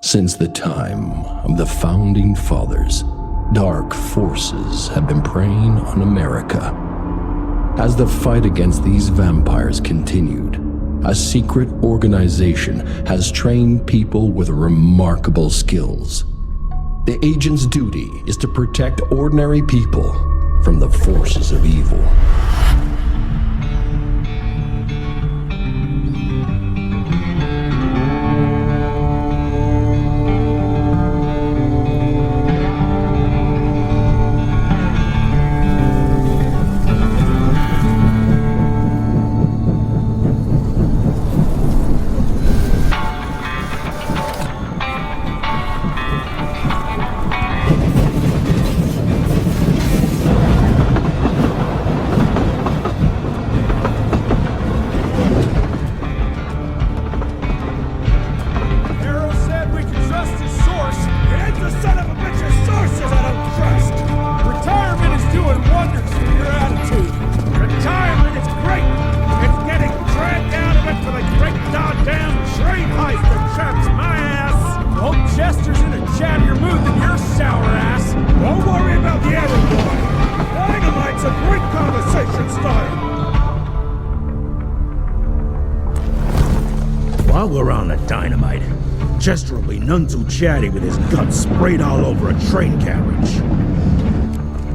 Since the time of the Founding Fathers, dark forces have been preying on America. As the fight against these vampires continued, a secret organization has trained people with remarkable skills. The agent's duty is to protect ordinary people from the forces of evil. While we're on the dynamite, Chester will be none too chatty with his guts sprayed all over a train carriage.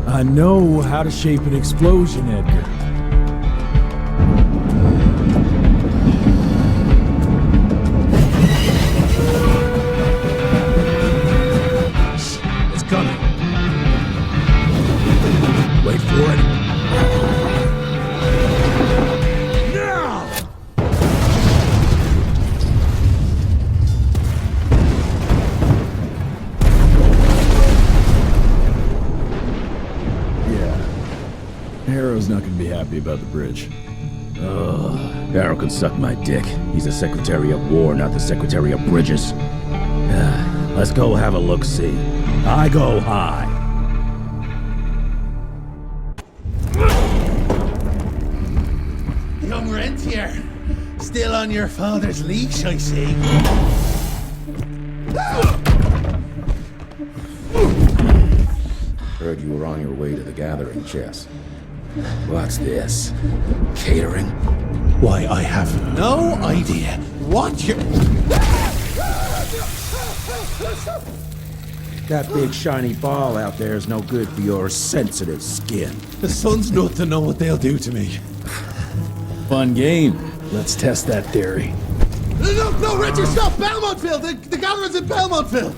I know how to shape an explosion, Edgar. It's coming. Wait for it. Harrow's not gonna be happy about the bridge. Harrow can suck my dick. He's the Secretary of War, not the Secretary of Bridges. Let's go have a look-see. I go high. Young rentier. Still on your father's leash, I see. Heard you were on your way to the gathering, Chess. What's this? Catering? Why, I have no idea what you're... That big shiny ball out there is no good for your sensitive skin. The sun's not to know what they'll do to me. Fun game. Let's test that theory. No, Richard, stop! Belmontville! The gathering's in Belmontville!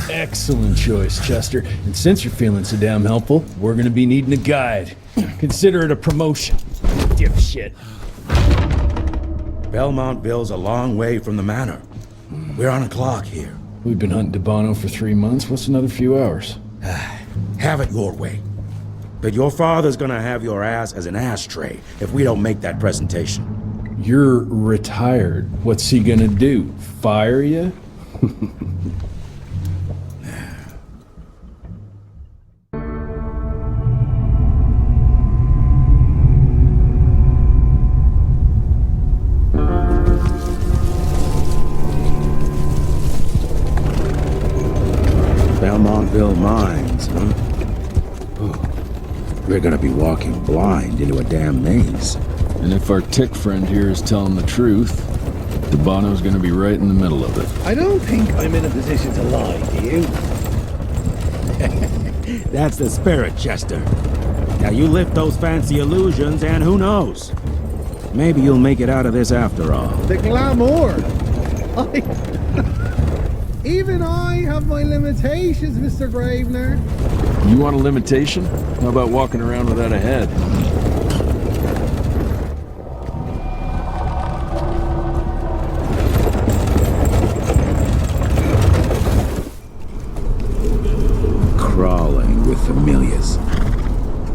Excellent choice, Chester. And since you're feeling so damn helpful, we're gonna be needing a guide. Consider it a promotion. Dipshit. Belmontville's a long way from the manor. We're on a clock here. We've been hunting DeBono for 3 months. What's another few hours? Have it your way. But your father's gonna have your ass as an ashtray if we don't make that presentation. You're retired. What's he gonna do? Fire you? Belmontville Mines, huh? Oh, we're gonna be walking blind into a damn maze. And if our tick friend here is telling the truth, DeBono's gonna be right in the middle of it. I don't think I'm in a position to lie, do you? That's the spirit, Chester. Now you lift those fancy illusions and who knows? Maybe you'll make it out of this after all. The glamour! Even I have my limitations, Mr. Gravener. You want a limitation? How about walking around without a head? Crawling with familiars.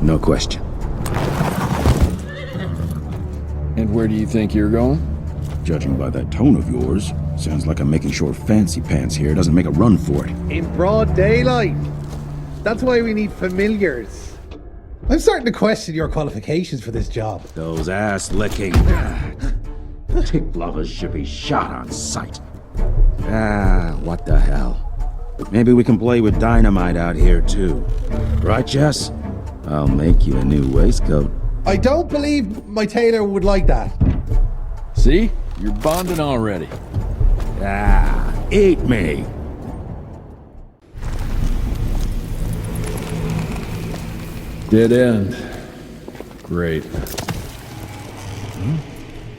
No question. And where do you think you're going? Judging by that tone of yours, sounds like I'm making sure Fancy Pants here doesn't make a run for it. In broad daylight. That's why we need familiars. I'm starting to question your qualifications for this job. Those ass-licking tick lovers should be shot on sight. What the hell? Maybe we can play with dynamite out here too. Right, Jess? I'll make you a new waistcoat. I don't believe my tailor would like that. See? You're bonding already. Eat me! Dead end. Great.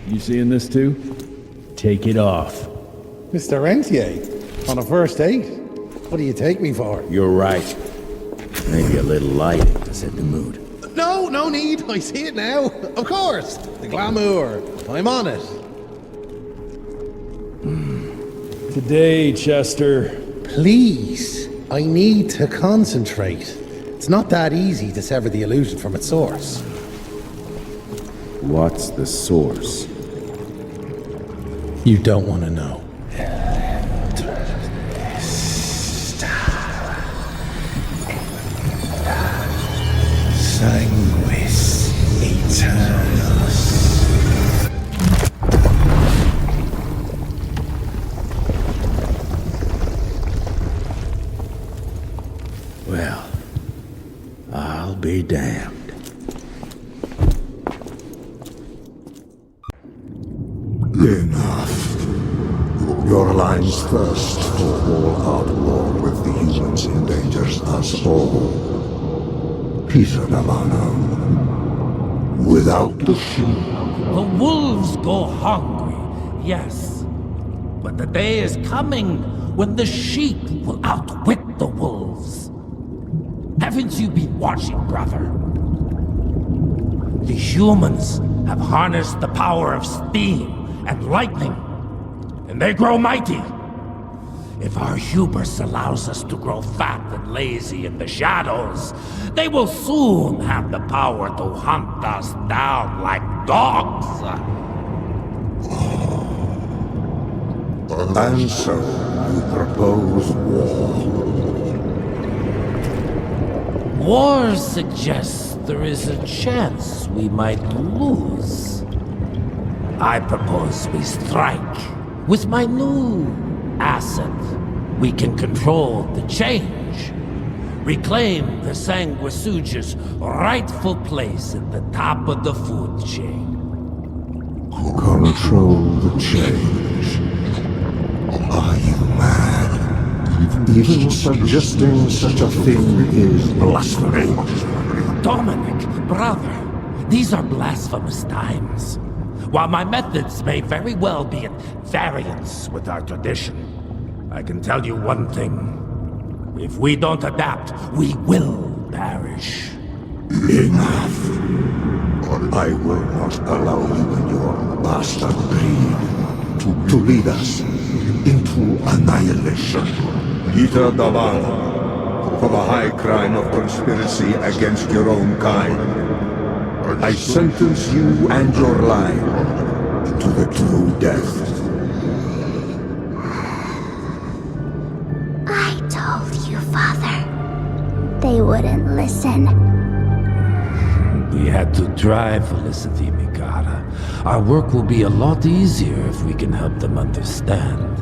You seeing this too? Take it off. Mr. Rentier, on a first date? What do you take me for? You're right. Maybe a little light to set the mood. No, no need. I see it now. Of course. The glamour. I'm on it. Today, Chester. Please, I need to concentrate. It's not that easy to sever the illusion from its source. What's the source? You don't want to know. Sanguis Eternus. Well, I'll be damned. Enough. Your line's thirst for all-out war with the humans endangers us all. Peter Navano. Without the sheep. The wolves go hungry, yes. But the day is coming when the sheep will outwit the wolves. Haven't you been watching, brother? The humans have harnessed the power of steam and lightning, and they grow mighty. If our hubris allows us to grow fat and lazy in the shadows, they will soon have the power to hunt us down like dogs. And so, you propose war. War suggests there is a chance we might lose. I propose we strike. With my new asset, we can control the change. Reclaim the Sanguisuja's rightful place at the top of the food chain. Control the change. Are you mad? Even suggesting such a thing is blasphemy. Dominic, brother, these are blasphemous times. While my methods may very well be at variance with our tradition, I can tell you one thing. If we don't adapt, we will perish. Enough. I will not allow you and your bastard breed to lead us into annihilation. Peter Davano, for the high crime of conspiracy against your own kind, I sentence you and your line to the true death. I told you, Father. They wouldn't listen. We had to try, Felicity Mikata. Our work will be a lot easier if we can help them understand.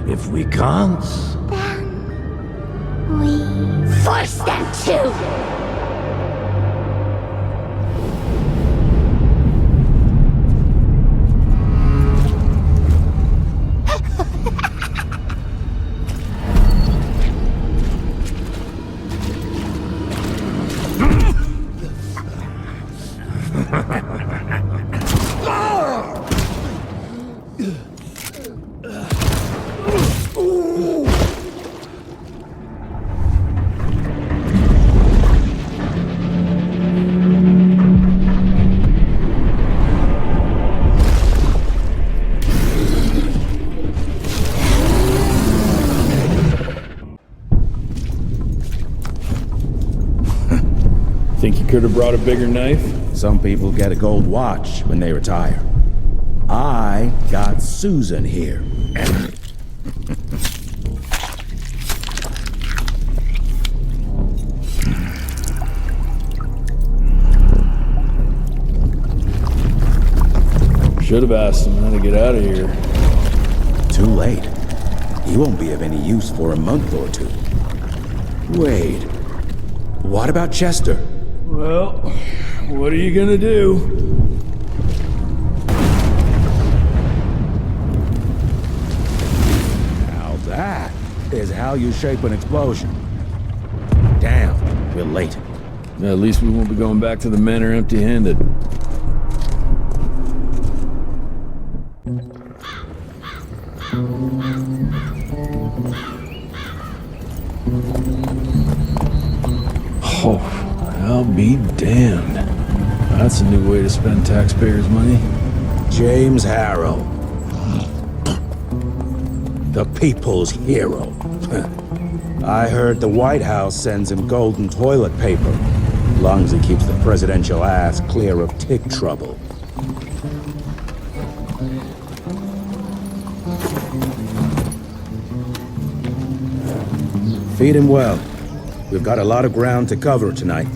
If we can't... Then... we... force them to! Think you could have brought a bigger knife? Some people get a gold watch when they retire. I got Susan here. Should have asked him how to get out of here. Too late. He won't be of any use for a month or two. Wait. What about Chester? Well, what are you gonna do? Now that is how you shape an explosion. Damn, we're late. At least we won't be going back to the manor empty-handed. Oh, I'll be damned. That's a new way to spend taxpayers' money. James Harrow. The people's hero. I heard the White House sends him golden toilet paper. As long as he keeps the presidential ass clear of tick trouble. Feed him well. We've got a lot of ground to cover tonight.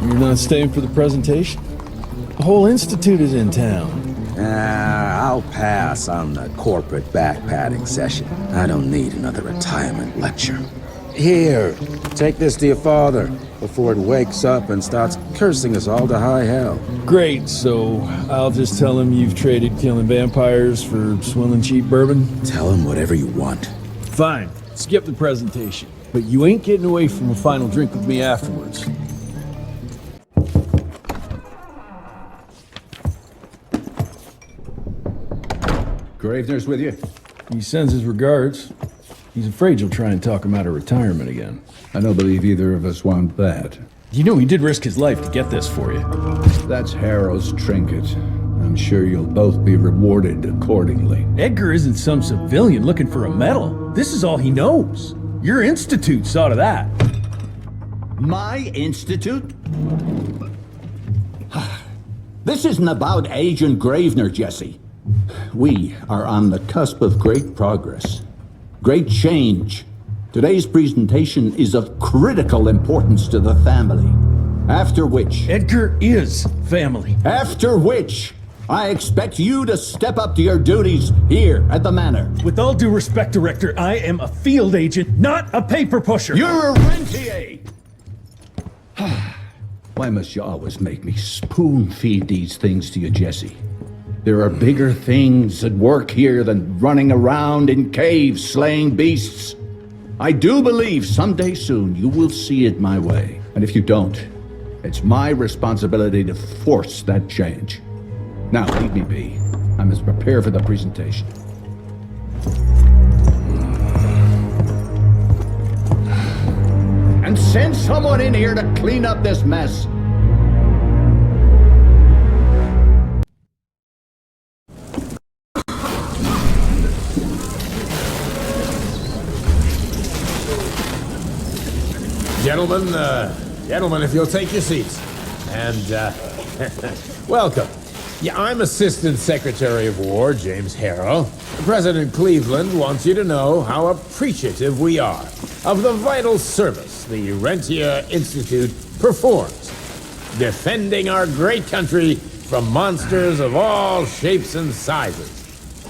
You're not staying for the presentation? The whole institute is in town. I'll pass on the corporate back-patting session. I don't need another retirement lecture. Here, take this to your father before it wakes up and starts cursing us all to high hell. Great, so I'll just tell him you've traded killing vampires for swilling cheap bourbon? Tell him whatever you want. Fine, skip the presentation. But you ain't getting away from a final drink with me afterwards. Gravener's with you? He sends his regards. He's afraid you'll try and talk him out of retirement again. I don't believe either of us want that. You know he did risk his life to get this for you. That's Harrow's trinket. I'm sure you'll both be rewarded accordingly. Edgar isn't some civilian looking for a medal. This is all he knows. Your institute saw to that. My institute? This isn't about Agent Gravener, Jesse. We are on the cusp of great progress. Great change. Today's presentation is of critical importance to the family. After which... Edgar is family. After which, I expect you to step up to your duties here at the manor. With all due respect, Director, I am a field agent, not a paper pusher. You're a rentier! Why must you always make me spoon-feed these things to you, Jesse? There are bigger things at work here than running around in caves slaying beasts. I do believe someday soon you will see it my way. And if you don't, it's my responsibility to force that change. Now, leave me be. I must prepare for the presentation. And send someone in here to clean up this mess. Gentlemen, if you'll take your seats. And, welcome. Yeah, I'm Assistant Secretary of War, James Harrow. President Cleveland wants you to know how appreciative we are of the vital service the Rentier Institute performs, defending our great country from monsters of all shapes and sizes.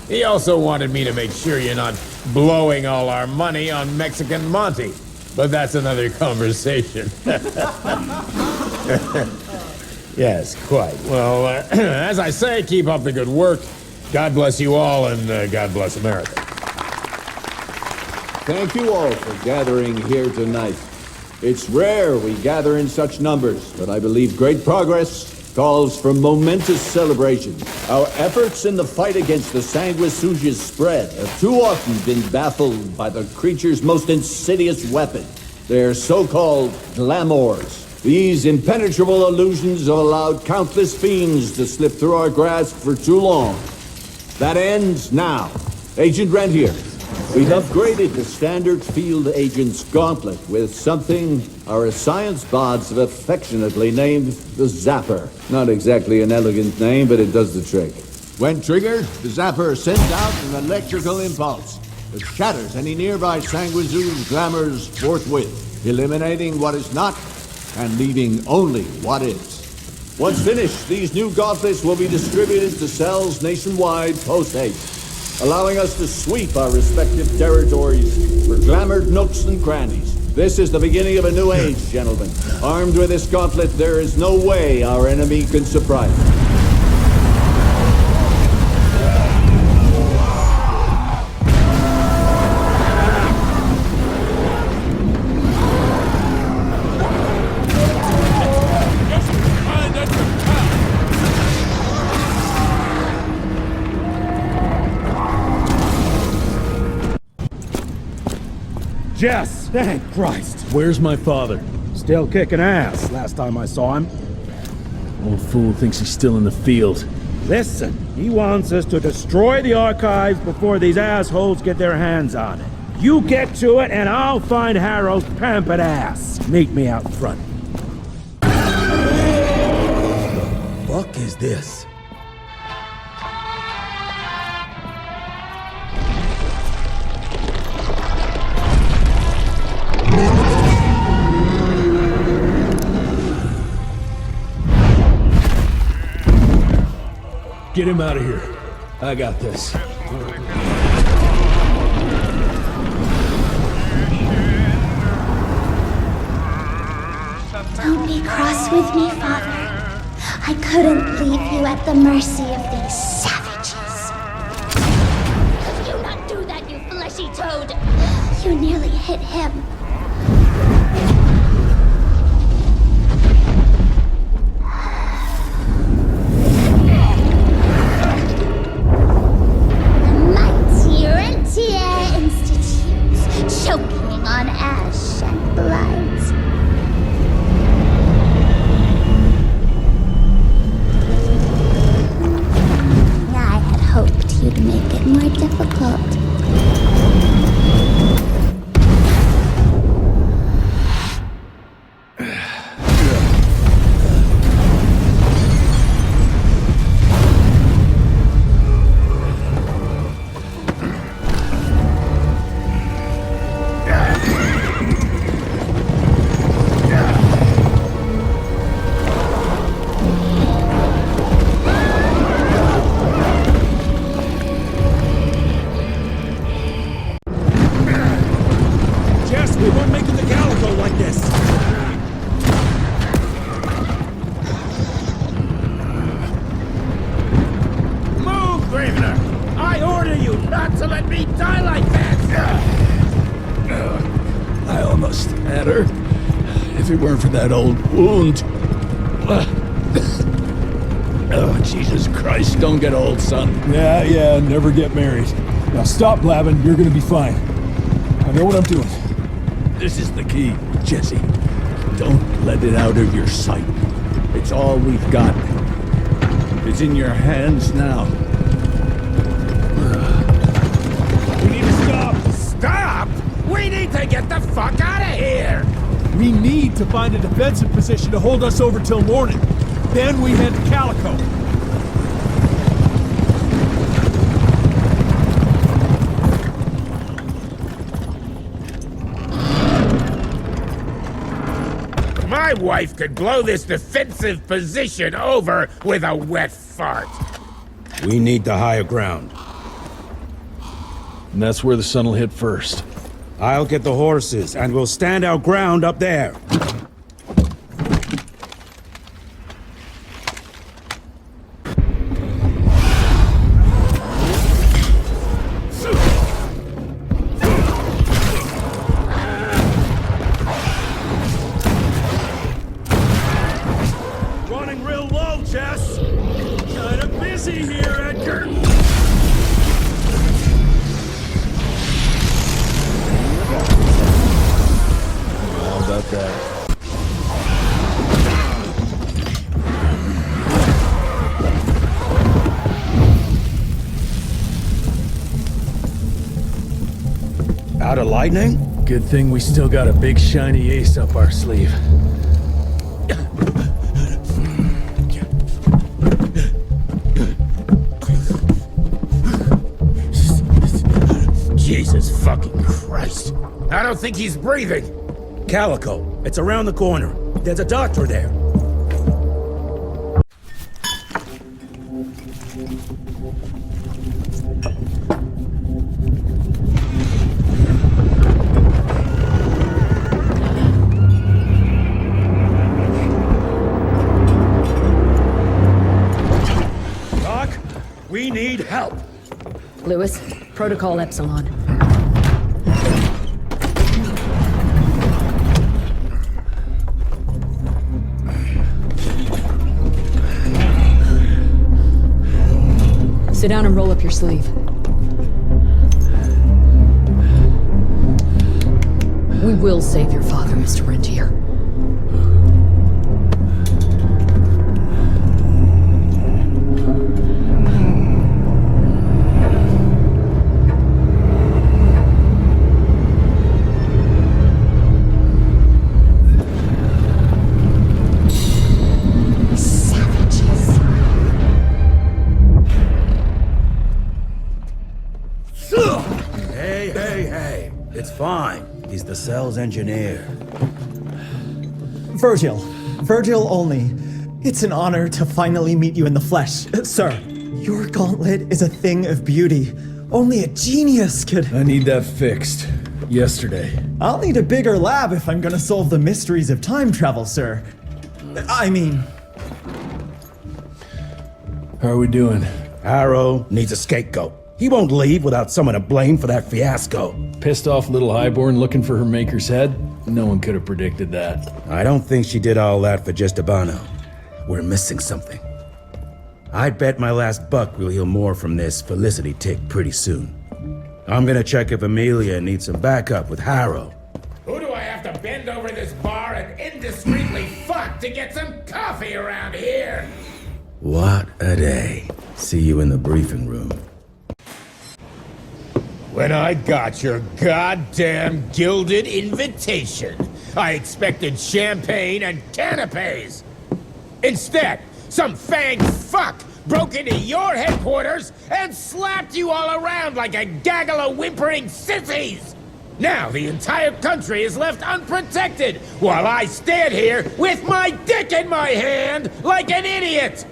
He also wanted me to make sure you're not blowing all our money on Mexican Monty. But that's another conversation. Yes, quite. Well, as I say, keep up the good work. God bless you all, and God bless America. Thank you all for gathering here tonight. It's rare we gather in such numbers, but I believe great progress calls for momentous celebration. Our efforts in the fight against the Sanguisuga's spread have too often been baffled by the creature's most insidious weapon, their so-called glamours. These impenetrable illusions have allowed countless fiends to slip through our grasp for too long. That ends now. Agent Rentier, we've upgraded the standard field agent's gauntlet with something our science bots have affectionately named the Zapper. Not exactly an elegant name, but it does the trick. When triggered, the Zapper sends out an electrical impulse that shatters any nearby Sanguisuga's glamours forthwith, eliminating what is not and leaving only what is. Once finished, these new gauntlets will be distributed to cells nationwide post-haste. allowing us to sweep our respective territories for glamored nooks and crannies. This is the beginning of a new age, gentlemen. Armed with this gauntlet, there is no way our enemy can surprise us. Jess! Thank Christ! Where's my father? Still kicking ass, last time I saw him. Old fool thinks he's still in the field. Listen, he wants us to destroy the archives before these assholes get their hands on it. You get to it, and I'll find Harrow's pampered ass. Meet me out front. Fuck is this? Get him out of here. I got this. Don't be cross with me, Father. I couldn't leave you at the mercy of these savages. You not do that, you fleshy toad! You nearly hit him. Choking on ash and blood. I had hoped you'd make it more difficult. If it weren't for that old wound. Oh, Jesus Christ, don't get old, son. Yeah, never get married. Now stop blabbing, you're gonna be fine. I know what I'm doing. This is the key, Jesse. Don't let it out of your sight. It's all we've got. It's in your hands now. We need to stop! Stop?! We need to get the fuck out of here! We need to find a defensive position to hold us over till morning. Then we head to Calico. My wife could blow this defensive position over with a wet fart. We need the higher ground. And that's where the sun will hit first. I'll get the horses, and we'll stand our ground up there. Running real low, Jess. Kinda busy here, Edgar. How about that? Out of lightning? Good thing we still got a big shiny ace up our sleeve. Jesus fucking Christ. I don't think he's breathing. Calico, it's around the corner. There's a doctor there. Lewis, Protocol Epsilon. Sit down and roll up your sleeve. We will save your father, Mr. Rentier. Hey. It's fine. He's the cell's engineer. Virgil only. It's an honor to finally meet you in the flesh. Sir, your gauntlet is a thing of beauty. Only a genius could... I need that fixed. Yesterday. I'll need a bigger lab if I'm gonna solve the mysteries of time travel, sir. I mean... How are we doing? Harrow needs a scapegoat. He won't leave without someone to blame for that fiasco. Pissed off little Highborn looking for her maker's head? No one could have predicted that. I don't think she did all that for just Abano. We're missing something. I'd bet my last buck we'll hear more from this Felicity tick pretty soon. I'm gonna check if Amelia needs some backup with Harrow. Who do I have to bend over this bar and indiscreetly fuck to get some coffee around here? What a day. See you in the briefing room. When I got your goddamn gilded invitation, I expected champagne and canapes. Instead, some fanged fuck broke into your headquarters and slapped you all around like a gaggle of whimpering sissies! Now the entire country is left unprotected while I stand here with my dick in my hand like an idiot!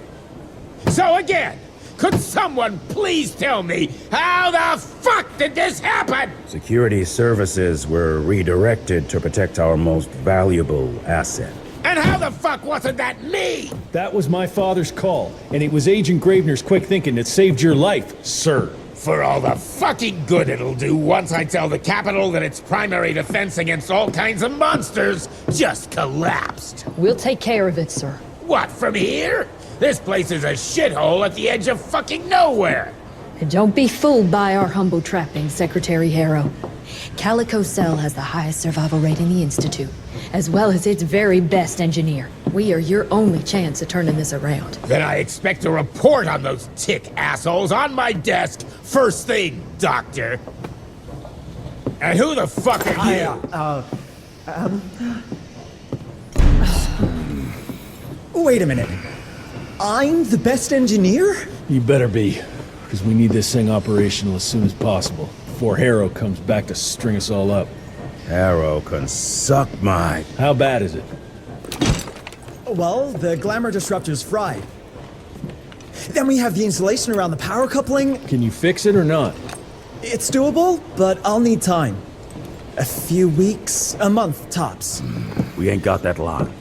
So again, could someone please tell me how the fuck did this happen? Security services were redirected to protect our most valuable asset. And how the fuck wasn't that me? That was my father's call, and it was Agent Gravener's quick thinking that saved your life, sir. For all the fucking good it'll do once I tell the Capitol that its primary defense against all kinds of monsters just collapsed. We'll take care of it, sir. What, from here? This place is a shithole at the edge of fucking nowhere! And don't be fooled by our humble trappings, Secretary Harrow. Calico Cell has the highest survival rate in the Institute, as well as its very best engineer. We are your only chance at turning this around. Then I expect a report on those tick assholes on my desk first thing, Doctor. And who the fuck are you? Wait a minute. I'm the best engineer? You better be, because we need this thing operational as soon as possible, before Harrow comes back to string us all up. Harrow can suck my... How bad is it? Well, the glamour disruptor's fried. Then we have the insulation around the power coupling. Can you fix it or not? It's doable, but I'll need time. A few weeks, a month tops. We ain't got that long.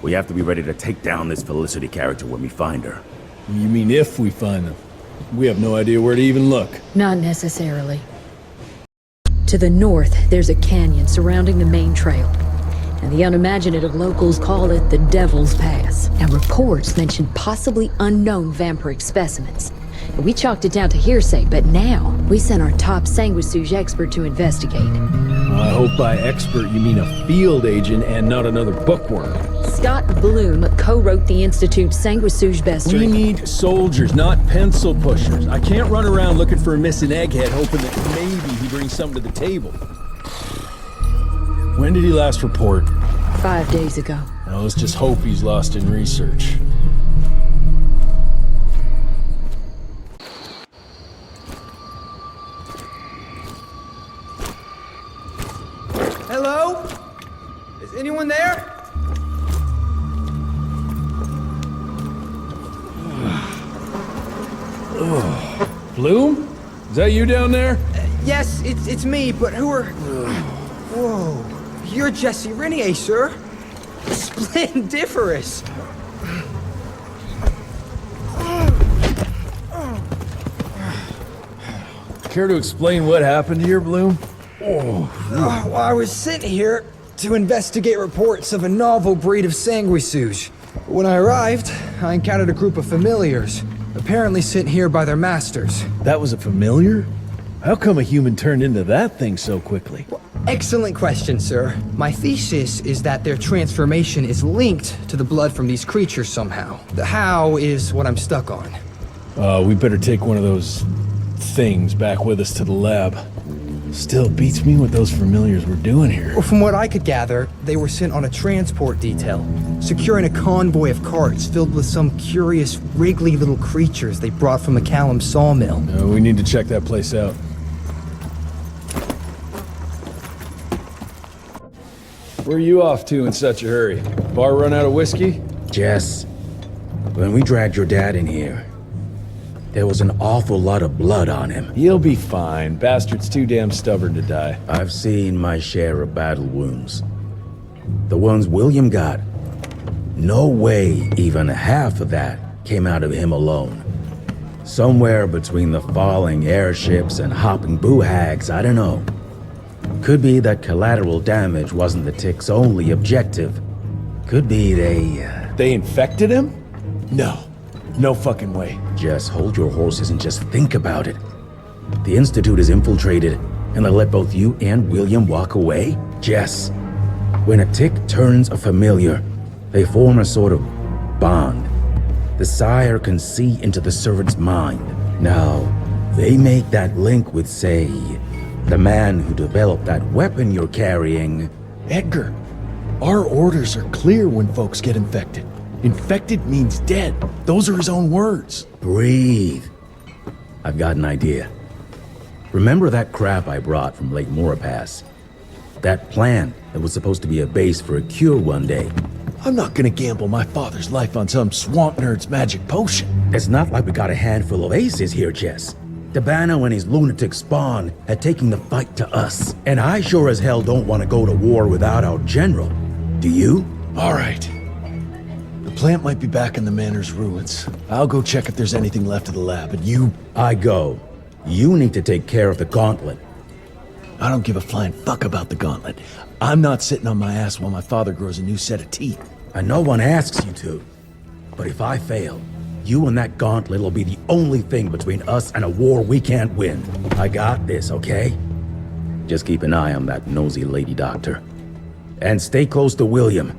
We have to be ready to take down this Felicity character when we find her. You mean if we find them? We have no idea where to even look. Not necessarily. To the north, there's a canyon surrounding the main trail. And the unimaginative locals call it the Devil's Pass. And reports mention possibly unknown vampiric specimens. We chalked it down to hearsay, but now we sent our top sanguisuge expert to investigate. I hope by expert you mean a field agent and not another bookworm. Scott Bloom co-wrote the Institute's sanguisuge bestiary. We need soldiers, not pencil pushers. I can't run around looking for a missing egghead hoping that maybe he brings something to the table. When did he last report? 5 days ago. Now let's just hope he's lost in research. Hello? Is anyone there? Bloom? Is that you down there? Yes, it's me, but who are... Whoa. You're Jesse Renier, sir. Splendiferous. Care to explain what happened here, Bloom? Well, I was sent here to investigate reports of a novel breed of sanguisuge. When I arrived, I encountered a group of familiars, apparently sent here by their masters. That was a familiar? How come a human turned into that thing so quickly? Excellent question, sir. My thesis is that their transformation is linked to the blood from these creatures somehow. The how is what I'm stuck on. We better take one of those things back with us to the lab. Still beats me what those familiars were doing here. Well, from what I could gather, they were sent on a transport detail, securing a convoy of carts filled with some curious, wriggly little creatures they brought from McCallum sawmill. We need to check that place out. Where are you off to in such a hurry? Bar run out of whiskey? Jess, when we dragged your dad in here, there was an awful lot of blood on him. He'll be fine. Bastard's too damn stubborn to die. I've seen my share of battle wounds. The ones William got, no way even half of that came out of him alone. Somewhere between the falling airships and hopping boo-hags, I don't know. Could be that collateral damage wasn't the Tick's only objective. Could be They infected him? No fucking way. Just hold your horses and just think about it. The Institute is infiltrated, and they let both you and William walk away? Jess, when a Tick turns a familiar, they form a sort of bond. The sire can see into the servant's mind. Now, they make that link with, say, the man who developed that weapon you're carrying. Edgar, our orders are clear when folks get infected. Infected means dead. Those are his own words. Breathe. I've got an idea. Remember that crap I brought from Lake Morapass? That plant that was supposed to be a base for a cure one day. I'm not gonna gamble my father's life on some swamp nerd's magic potion. It's not like we got a handful of aces here, Jess. Dabano and his lunatic spawn had taken the fight to us. And I sure as hell don't want to go to war without our general. Do you? All right. The plant might be back in the manor's ruins. I'll go check if there's anything left of the lab, and you... I go. You need to take care of the gauntlet. I don't give a flying fuck about the gauntlet. I'm not sitting on my ass while my father grows a new set of teeth. And no one asks you to. But if I fail, you and that gauntlet will be the only thing between us and a war we can't win. I got this, okay? Just keep an eye on that nosy lady doctor. And stay close to William,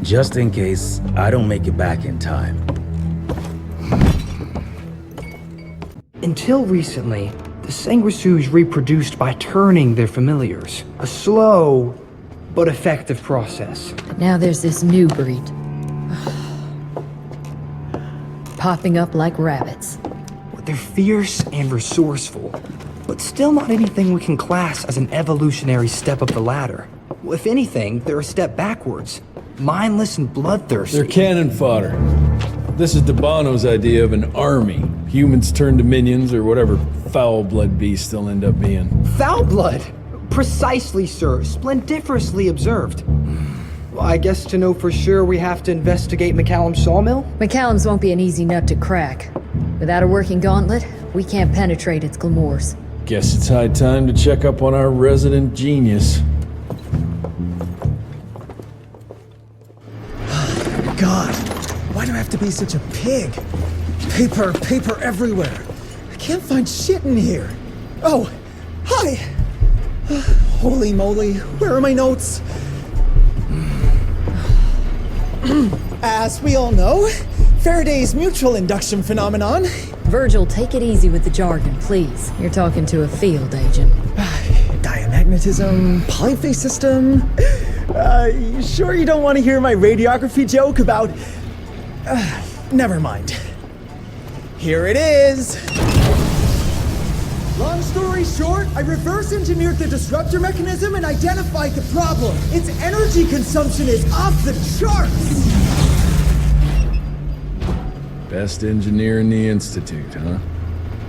just in case I don't make it back in time. Until recently, the sanguisuge reproduced by turning their familiars. A slow but effective process. But now there's this new breed. Popping up like rabbits. They're fierce and resourceful, but still not anything we can class as an evolutionary step up the ladder. If anything, they're a step backwards. Mindless and bloodthirsty. They're cannon fodder. This is Dabano's idea of an army. Humans turn to minions or whatever foul-blood beasts they'll end up being. Foul blood? Precisely, sir. Splendiferously observed. Well, I guess to know for sure we have to investigate McCallum's sawmill? McCallum's won't be an easy nut to crack. Without a working gauntlet, we can't penetrate its glamours. Guess it's high time to check up on our resident genius. God, why do I have to be such a pig? Paper everywhere. I can't find shit in here. Oh, hi! Holy moly, where are my notes? As we all know, Faraday's mutual induction phenomenon. Virgil, take it easy with the jargon, please. You're talking to a field agent. Diamagnetism, polyphase system. You sure you don't want to hear my radiography joke about... never mind. Here it is. Long story short, I reverse engineered the disruptor mechanism and identified the problem. Its energy consumption is off the charts. Best engineer in the Institute, huh?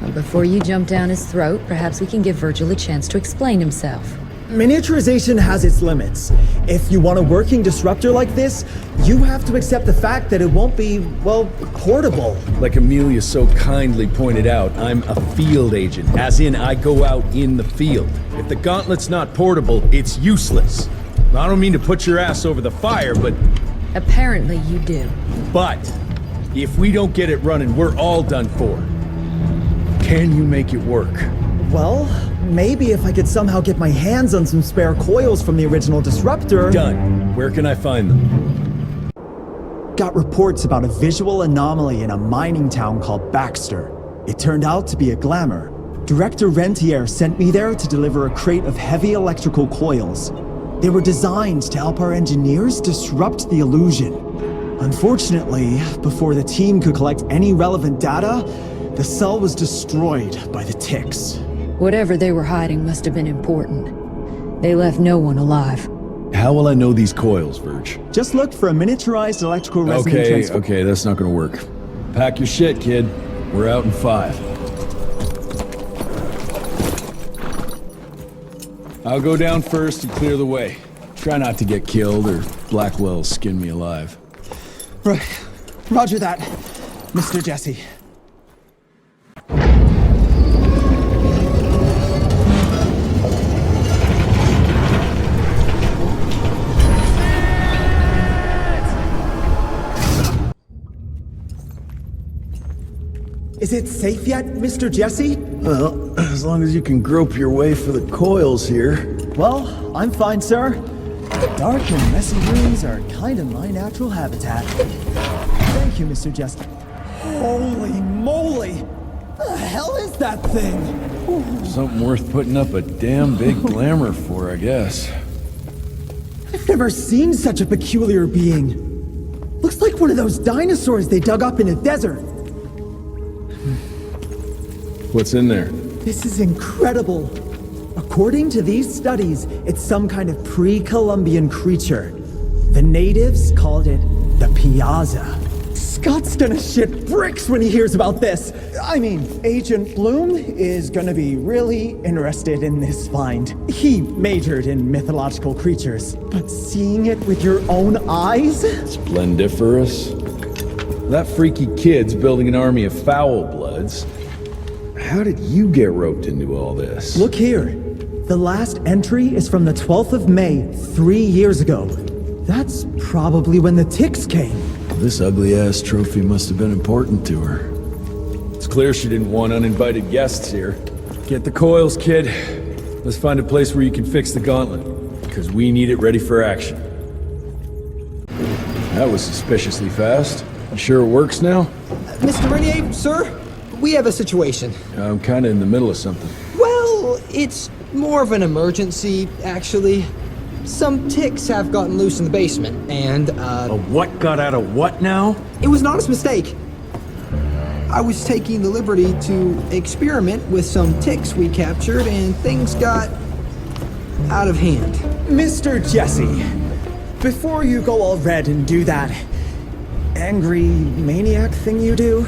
Well, before you jump down his throat, perhaps we can give Virgil a chance to explain himself. Miniaturization has its limits. If you want a working disruptor like this, you have to accept the fact that it won't be, well, portable. Like Amelia so kindly pointed out, I'm a field agent, as in I go out in the field. If the gauntlet's not portable, it's useless. I don't mean to put your ass over the fire, but... Apparently you do. But, if we don't get it running, we're all done for. Can you make it work? Well, maybe if I could somehow get my hands on some spare coils from the original disruptor... Done. Where can I find them? Got reports about a visual anomaly in a mining town called Baxter. It turned out to be a glamour. Director Rentier sent me there to deliver a crate of heavy electrical coils. They were designed to help our engineers disrupt the illusion. Unfortunately, before the team could collect any relevant data, the cell was destroyed by the ticks. Whatever they were hiding must have been important. They left no one alive. How will I know these coils, Verge? Just look for a miniaturized electrical resonance Okay, that's not gonna work. Pack your shit, kid. We're out in 5. I'll go down first and clear the way. Try not to get killed or Blackwell skin me alive. Right. Roger that, Mr. Jesse. Is it safe yet, Mr. Jesse? Well, as long as you can grope your way for the coils here. Well, I'm fine, sir. The dark and messy rooms are kind of my natural habitat. Thank you, Mr. Jesse. Holy moly! The hell is that thing? Something worth putting up a damn big glamour for, I guess. I've never seen such a peculiar being. Looks like one of those dinosaurs they dug up in a desert. What's in there? This is incredible. According to these studies, it's some kind of pre-Columbian creature. The natives called it the Piazza. Scott's gonna shit bricks when he hears about this. I mean, Agent Bloom is gonna be really interested in this find. He majored in mythological creatures, but seeing it with your own eyes? Splendiferous. That freaky kid's building an army of foul bloods. How did you get roped into all this? Look here. The last entry is from the 12th of May, 3 years ago. That's probably when the ticks came. This ugly-ass trophy must have been important to her. It's clear she didn't want uninvited guests here. Get the coils, kid. Let's find a place where you can fix the gauntlet, because we need it ready for action. That was suspiciously fast. You sure it works now? Mr. Renier, sir? We have a situation. I'm kinda in the middle of something. Well, it's more of an emergency, actually. Some ticks have gotten loose in the basement, and, A what got out of what now? It was an honest mistake. I was taking the liberty to experiment with some ticks we captured, and things got out of hand. Mr. Jesse, before you go all red and do that angry maniac thing you do,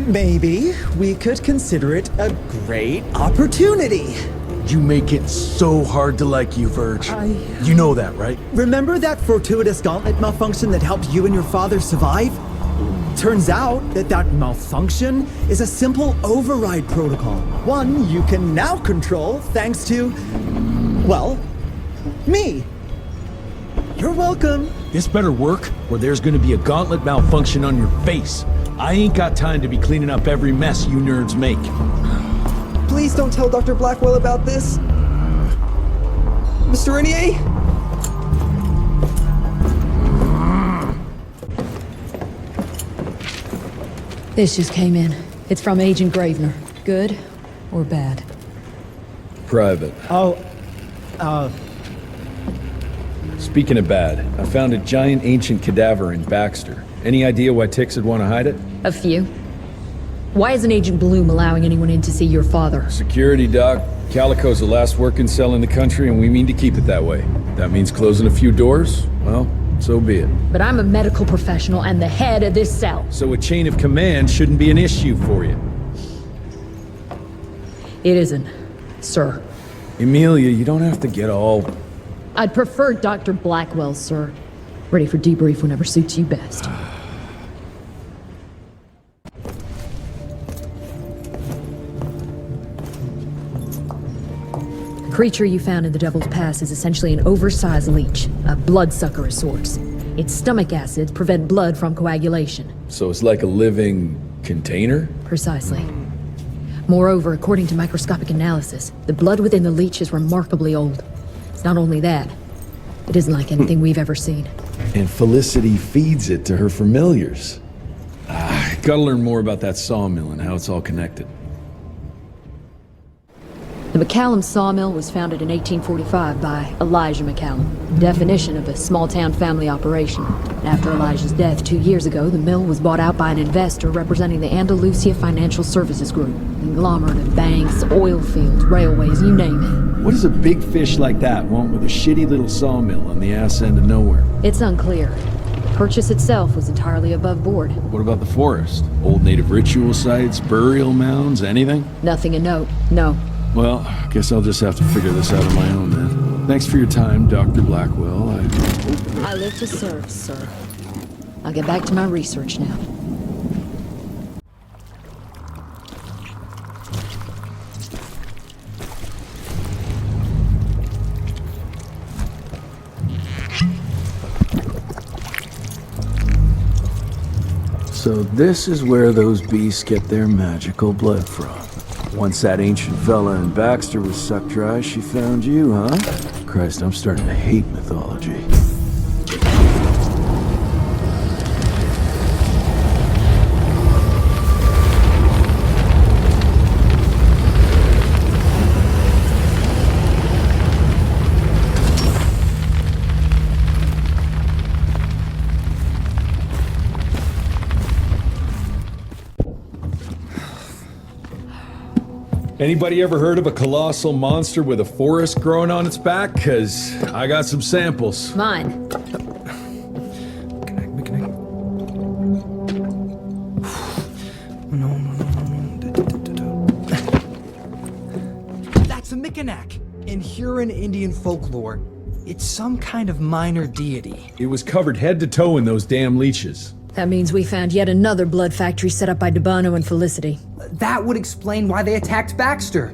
maybe we could consider it a great opportunity. You make it so hard to like you, Verge. You know that, right? Remember that fortuitous gauntlet malfunction that helped you and your father survive? Turns out that malfunction is a simple override protocol. One you can now control thanks to, well, me. You're welcome. This better work, or there's gonna be a gauntlet malfunction on your face. I ain't got time to be cleaning up every mess you nerds make. Please don't tell Dr. Blackwell about this. Mr. Renier? This just came in. It's from Agent Gravener. Good or bad? Private. Speaking of bad, I found a giant ancient cadaver in Baxter. Any idea why ticks would want to hide it? A few. Why isn't Agent Bloom allowing anyone in to see your father? Security, Doc. Calico's the last working cell in the country, and we mean to keep it that way. That means closing a few doors? Well, so be it. But I'm a medical professional and the head of this cell. So a chain of command shouldn't be an issue for you. It isn't, sir. Emilia, you don't have to get all... I'd prefer Dr. Blackwell, sir. Ready for debrief whenever suits you best. The creature you found in the Devil's Pass is essentially an oversized leech, a bloodsucker of sorts. Its stomach acids prevent blood from coagulation. So it's like a living container? Precisely. Moreover, according to microscopic analysis, the blood within the leech is remarkably old. It's not only that, it isn't like anything we've ever seen. And Felicity feeds it to her familiars. Gotta learn more about that sawmill and how it's all connected. The McCallum sawmill was founded in 1845 by Elijah McCallum, definition of a small-town family operation. After Elijah's death 2 years ago, the mill was bought out by an investor representing the Andalusia Financial Services Group, a conglomerate of banks, oil fields, railways, you name it. What does a big fish like that want with a shitty little sawmill on the ass end of nowhere? It's unclear. The purchase itself was entirely above board. What about the forest? Old native ritual sites, burial mounds, anything? Nothing a note, no. Well, I guess I'll just have to figure this out on my own then. Thanks for your time, Dr. Blackwell. I live to serve, sir. I'll get back to my research now. So this is where those beasts get their magical blood from. Once that ancient fella in Baxter was sucked dry, she found you, huh? Christ, I'm starting to hate mythology. Anybody ever heard of a colossal monster with a forest growing on its back? 'Cause I got some samples. Mine. That's a Mikanak. In Huron Indian folklore, it's some kind of minor deity. It was covered head to toe in those damn leeches. That means we found yet another blood factory set up by Debano and Felicity. That would explain why they attacked Baxter.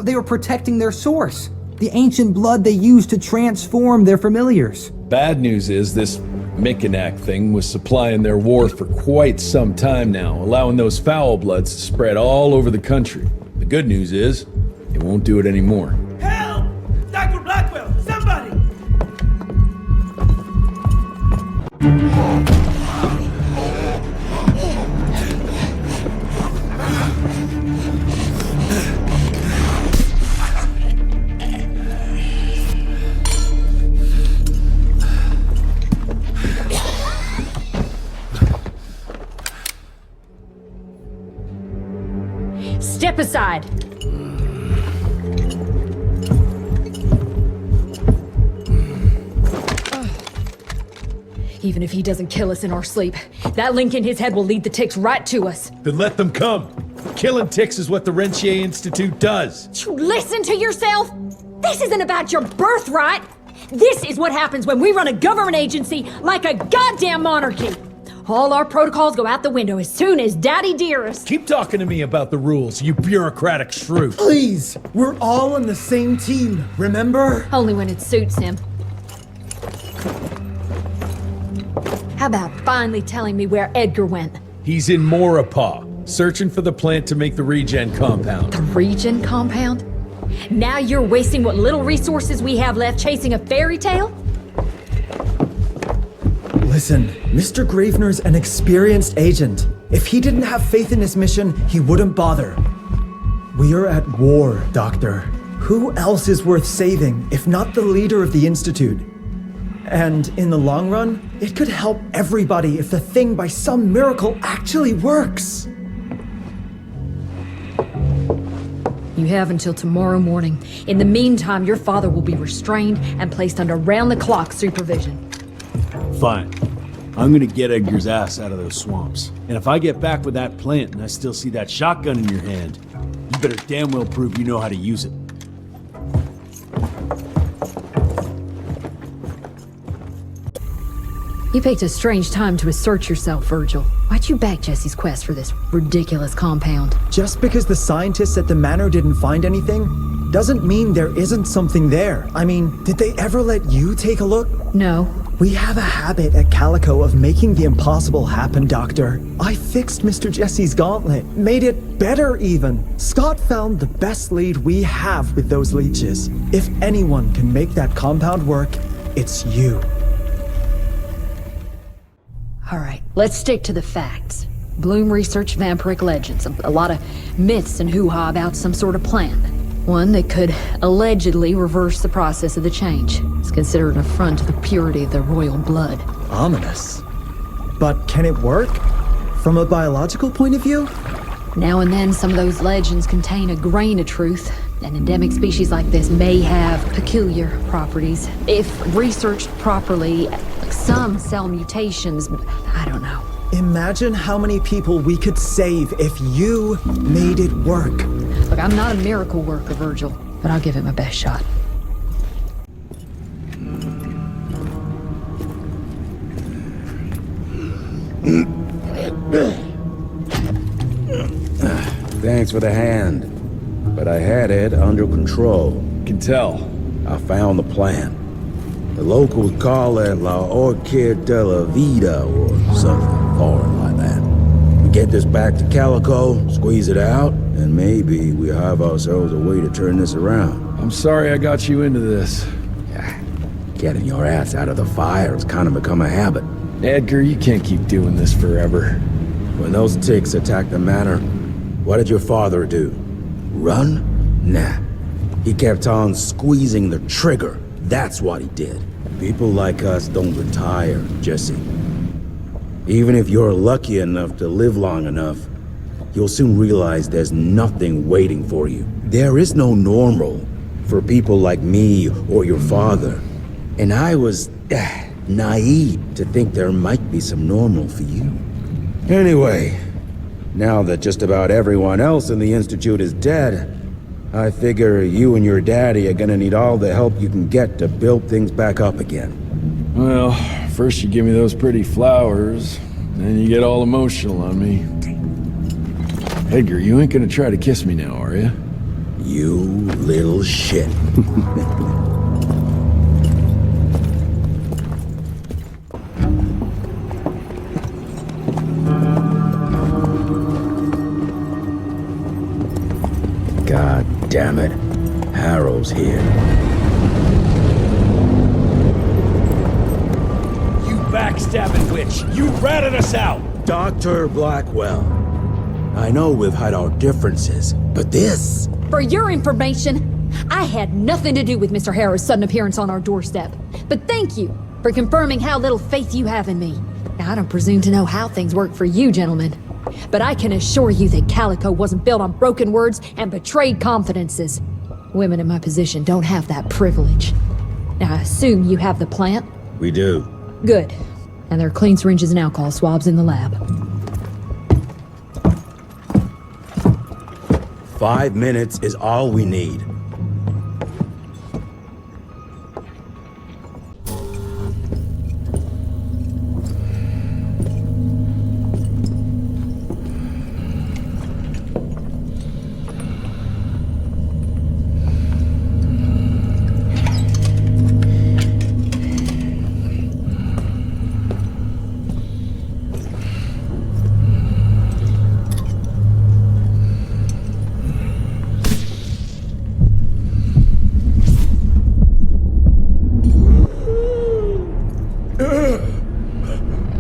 They were protecting their source. The ancient blood they used to transform their familiars. Bad news is this Mikanak thing was supplying their war for quite some time now, allowing those foul bloods to spread all over the country. The good news is, it won't do it anymore. Help! Dr. Blackwell, somebody! Step aside! Even if he doesn't kill us in our sleep, that link in his head will lead the ticks right to us. Then let them come. Killing ticks is what the Rentier Institute does. You listen to yourself? This isn't about your birthright. This is what happens when we run a government agency like a goddamn monarchy. All our protocols go out the window as soon as Daddy Dearest. Keep talking to me about the rules, you bureaucratic shrew. Please, we're all on the same team, remember? Only when it suits him. How about finally telling me where Edgar went? He's in Maurepas, searching for the plant to make the regen compound. The regen compound? Now you're wasting what little resources we have left chasing a fairy tale? Listen, Mr. Gravener's an experienced agent. If he didn't have faith in his mission, he wouldn't bother. We are at war, Doctor. Who else is worth saving, if not the leader of the Institute? And in the long run, it could help everybody if the thing by some miracle actually works. You have until tomorrow morning. In the meantime, your father will be restrained and placed under round-the-clock supervision. Fine. I'm gonna get Edgar's ass out of those swamps. And if I get back with that plant and I still see that shotgun in your hand, you better damn well prove you know how to use it. You picked a strange time to assert yourself, Virgil. Why'd you back Jesse's quest for this ridiculous compound? Just because the scientists at the manor didn't find anything, doesn't mean there isn't something there. I mean, did they ever let you take a look? No. We have a habit at Calico of making the impossible happen, Doctor. I fixed Mr. Jesse's gauntlet, made it better even. Scott found the best lead we have with those leeches. If anyone can make that compound work, it's you. All right, let's stick to the facts. Bloom researched vampiric legends, a lot of myths and hoo-ha about some sort of plan. One that could allegedly reverse the process of the change. It's considered an affront to the purity of their royal blood. Ominous. But can it work? From a biological point of view? Now and then, some of those legends contain a grain of truth. An endemic species like this may have peculiar properties. If researched properly, some cell mutations, I don't know. Imagine how many people we could save if you made it work. Look, I'm not a miracle worker, Virgil, but I'll give it my best shot. Thanks for the hand, but I had it under control. Can tell. I found the plan. The locals call it La Orchid de la Vida or something foreign like that. We get this back to Calico, squeeze it out, and maybe we have ourselves a way to turn this around. I'm sorry I got you into this. Getting your ass out of the fire has kind of become a habit. Edgar, you can't keep doing this forever. When those ticks attacked the manor, what did your father do? Run? Nah. He kept on squeezing the trigger. That's what he did. People like us don't retire, Jesse. Even if you're lucky enough to live long enough, you'll soon realize there's nothing waiting for you. There is no normal for people like me or your father. And I was naive to think there might be some normal for you. Anyway, now that just about everyone else in the Institute is dead, I figure you and your daddy are gonna need all the help you can get to build things back up again. Well, first you give me those pretty flowers, then you get all emotional on me. Edgar, you ain't gonna try to kiss me now, are you? You little shit. God damn it. Harrow's here. You backstabbing witch! You ratted us out! Dr. Blackwell. I know we've had our differences, but this... For your information, I had nothing to do with Mr. Harrow's sudden appearance on our doorstep. But thank you for confirming how little faith you have in me. Now, I don't presume to know how things work for you, gentlemen. But I can assure you that Calico wasn't built on broken words and betrayed confidences. Women in my position don't have that privilege. Now, I assume you have the plant? We do. Good. And there are clean syringes and alcohol swabs in the lab. 5 minutes is all we need.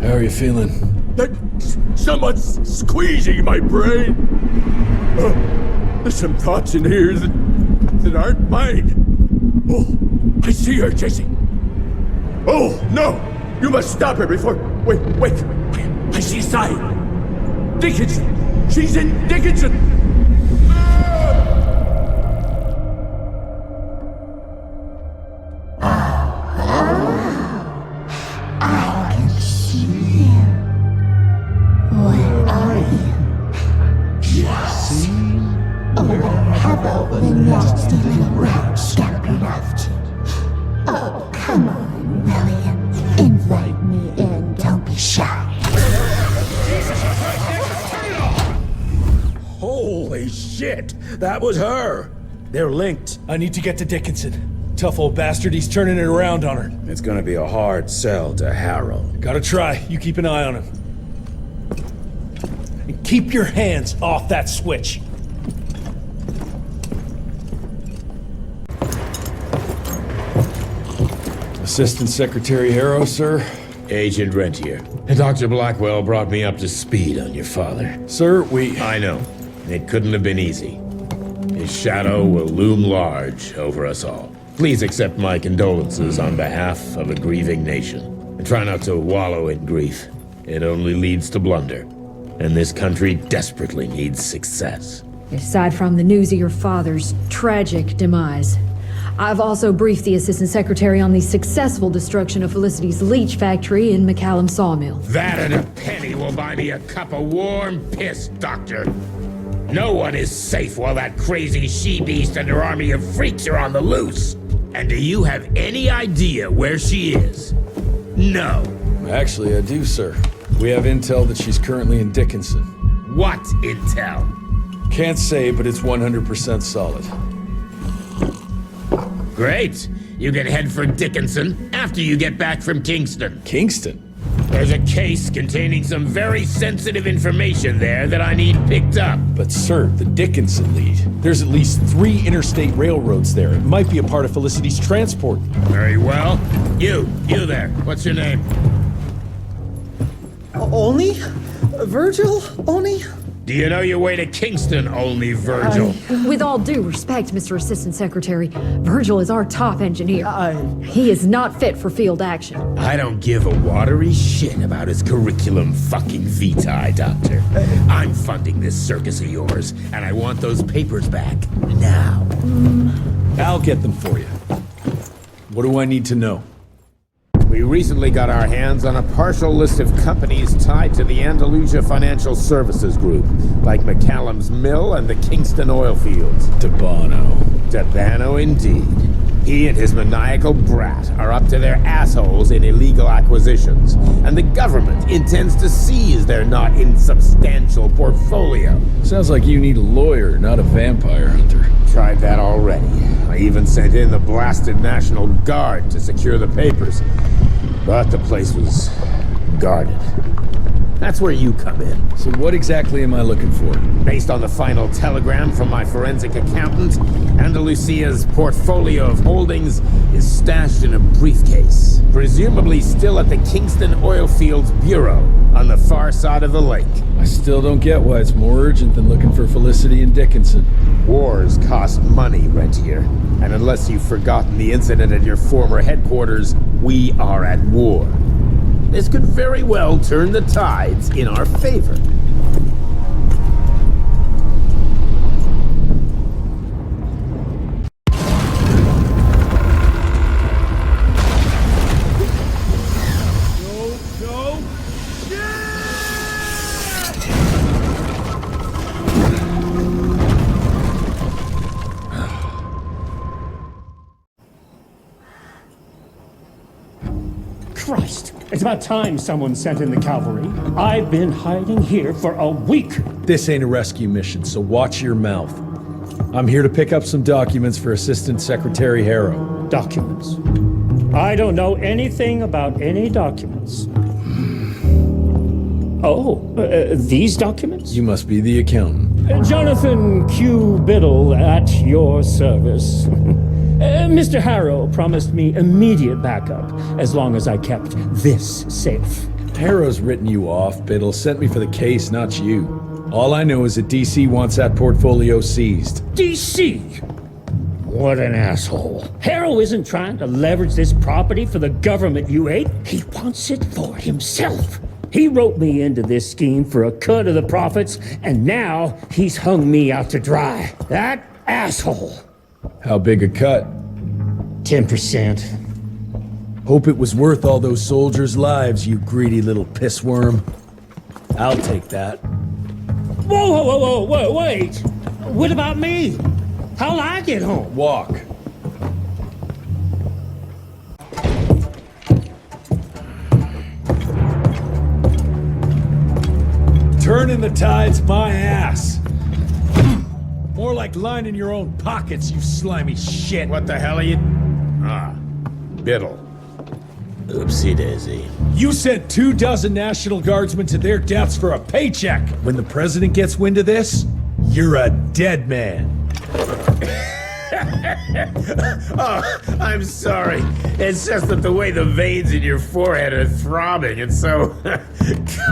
How are you feeling? Someone's squeezing my brain. There's some thoughts in here that aren't mine. Oh, I see her, Jesse. Oh, no! You must stop her before... Wait. I see Sai. Dickinson. She's in Dickinson. Have all the nasty little rat scamp enough to... Oh, come on, William. Invite me in, don't be shy. Holy shit! That was her! They're linked. I need to get to Dickinson. Tough old bastard, he's turning it around on her. It's gonna be a hard sell to Harrow. Gotta try. You keep an eye on him. And keep your hands off that switch. Assistant Secretary Harrow, sir? Agent Rentier. Dr. Blackwell brought me up to speed on your father. Sir, I know. It couldn't have been easy. His shadow will loom large over us all. Please accept my condolences on behalf of a grieving nation. And try not to wallow in grief. It only leads to blunder. And this country desperately needs success. Aside from the news of your father's tragic demise, I've also briefed the Assistant Secretary on the successful destruction of Felicity's leech factory in McCallum Sawmill. That and a penny will buy me a cup of warm piss, Doctor. No one is safe while that crazy she-beast and her army of freaks are on the loose. And do you have any idea where she is? No. Actually, I do, sir. We have intel that she's currently in Dickinson. What intel? Can't say, but it's 100% solid. Great. You can head for Dickinson after you get back from Kingston. Kingston? There's a case containing some very sensitive information there that I need picked up. But sir, the Dickinson lead. There's at least 3 interstate railroads there. It might be a part of Felicity's transport. Very well. You there. What's your name? Only? Virgil? Only? Do you know your way to Kingston, only Virgil? With all due respect, Mr. Assistant Secretary, Virgil is our top engineer. He is not fit for field action. I don't give a watery shit about his curriculum fucking vitae, Doctor. I'm funding this circus of yours, and I want those papers back now. I'll get them for you. What do I need to know? We recently got our hands on a partial list of companies tied to the Andalusia Financial Services Group, like McCallum's Mill and the Kingston oil fields. Debano. Debano indeed. He and his maniacal brat are up to their assholes in illegal acquisitions, and the government intends to seize their not insubstantial portfolio. Sounds like you need a lawyer, not a vampire hunter. Tried that already. I even sent in the blasted National Guard to secure the papers. But the place was guarded. That's where you come in. So what exactly am I looking for? Based on the final telegram from my forensic accountant, Andalusia's portfolio of holdings is stashed in a briefcase, presumably still at the Kingston Oilfields Bureau on the far side of the lake. I still don't get why it's more urgent than looking for Felicity and Dickinson. Wars cost money, Rentier. And unless you've forgotten the incident at your former headquarters, we are at war. This could very well turn the tides in our favor. Christ, it's about time someone sent in the cavalry. I've been hiding here for a week. This ain't a rescue mission, so watch your mouth. I'm here to pick up some documents for Assistant Secretary Harrow. Documents? I don't know anything about any documents. These documents? You must be the accountant. Jonathan Q. Biddle at your service. Mr. Harrow promised me immediate backup as long as I kept this safe. Harrow's written you off, Biddle. Sent me for the case, not you. All I know is that DC wants that portfolio seized. DC? What an asshole. Harrow isn't trying to leverage this property for the government you hate. He wants it for himself. He wrote me into this scheme for a cut of the profits, and now he's hung me out to dry. That asshole. How big a cut? 10%. Hope it was worth all those soldiers' lives, you greedy little pissworm. I'll take that. Whoa, wait! What about me? How'll I get home? Walk. Turning the tide's my ass. More like lining your own pockets, you slimy shit. What the hell are you... Ah, Biddle. Oopsie daisy. You sent 24 National Guardsmen to their deaths for a paycheck. When the president gets wind of this, you're a dead man. Oh, I'm sorry. It's just that the way the veins in your forehead are throbbing, it's so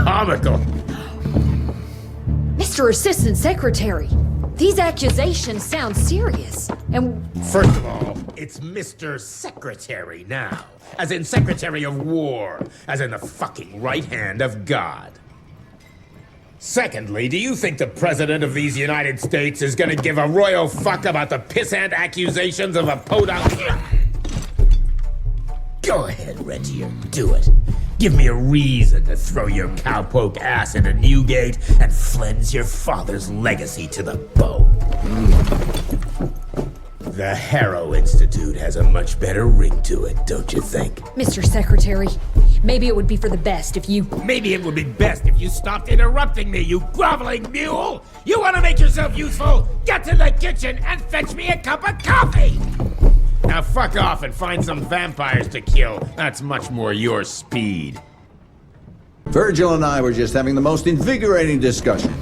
comical. Mr. Assistant Secretary, these accusations sound serious. And first of all, it's Mr. Secretary now. As in Secretary of War. As in the fucking right hand of God. Secondly, do you think the President of these United States is gonna give a royal fuck about the pissant accusations of a podunk? Go ahead, Rentier, do it. Give me a reason to throw your cowpoke ass into Newgate and cleanse your father's legacy to the bone. The Harrow Institute has a much better ring to it, don't you think? Mr. Secretary, maybe it would be for the best if you... Maybe it would be best if you stopped interrupting me, you groveling mule! You want to make yourself useful? Get to the kitchen and fetch me a cup of coffee! Now fuck off and find some vampires to kill. That's much more your speed. Virgil and I were just having the most invigorating discussion.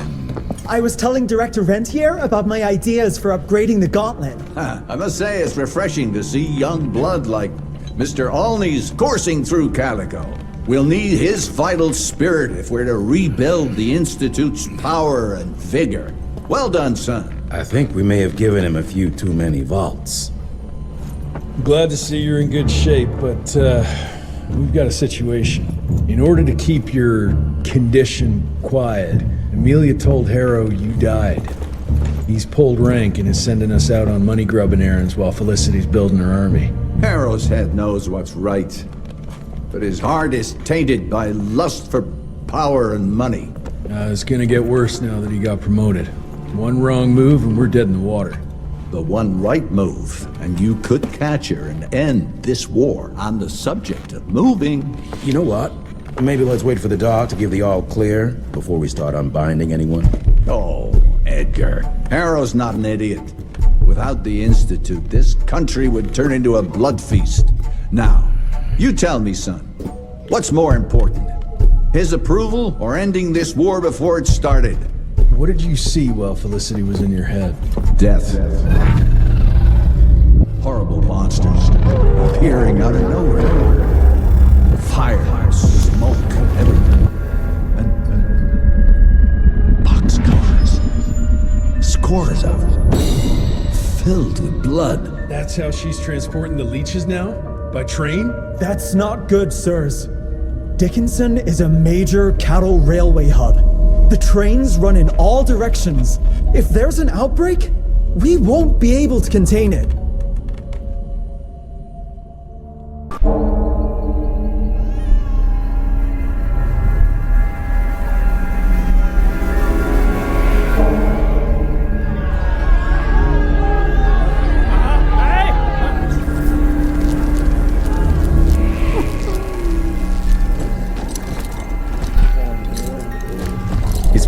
I was telling Director Rentier about my ideas for upgrading the Gauntlet. I must say it's refreshing to see young blood like Mr. Olney's coursing through Calico. We'll need his vital spirit if we're to rebuild the Institute's power and vigor. Well done, son. I think we may have given him a few too many vaults. Glad to see you're in good shape, but we've got a situation. In order to keep your condition quiet, Amelia told Harrow you died. He's pulled rank and is sending us out on money-grubbing errands while Felicity's building her army. Harrow's head knows what's right, but his heart is tainted by lust for power and money. It's gonna get worse now that he got promoted. One wrong move and we're dead in the water. The one right move, and you could catch her and end this war on the subject of moving. You know what? Maybe let's wait for the dog to give the all clear before we start unbinding anyone. Oh, Edgar. Harrow's not an idiot. Without the Institute, this country would turn into a blood feast. Now, you tell me, son, what's more important? His approval or ending this war before it started? What did you see while Felicity was in your head? Death. Horrible monsters appearing out of nowhere. Fire, smoke, everything. And boxcars. Scores of them. Filled with blood. That's how she's transporting the leeches now? By train? That's not good, sirs. Dickinson is a major cattle railway hub. The trains run in all directions. If there's an outbreak, we won't be able to contain it.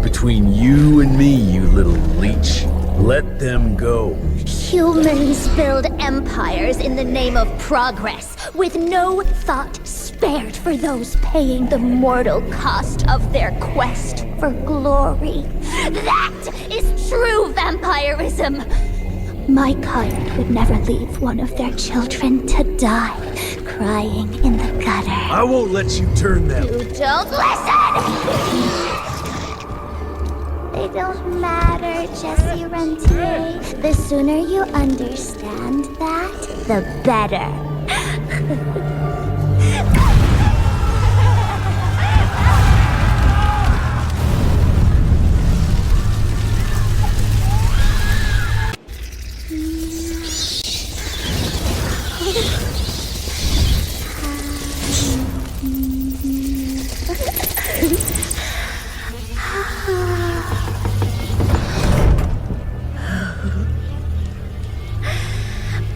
Between you and me, you little leech. Let them go. Humans build empires in the name of progress, with no thought spared for those paying the mortal cost of their quest for glory. That is true vampirism! My kind would never leave one of their children to die, crying in the gutter. I won't let you turn them. You don't listen! They don't matter, Jesse Rentier. The sooner you understand that, the better.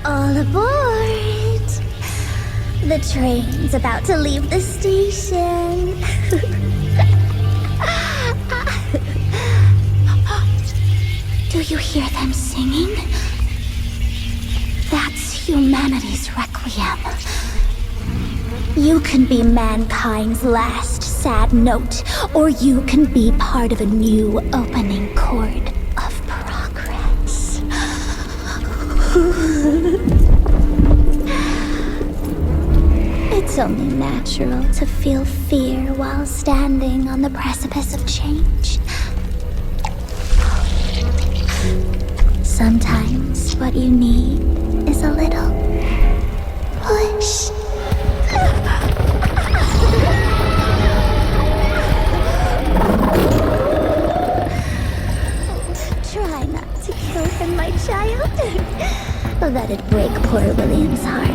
All aboard! The train's about to leave the station. you hear them singing? That's humanity's requiem. You can be mankind's last sad note, or you can be part of a new opening chord of progress. It's only natural to feel fear while standing on the precipice of change. Sometimes what you need is a little push. Try not to kill him, my child. That'd break poor William's heart.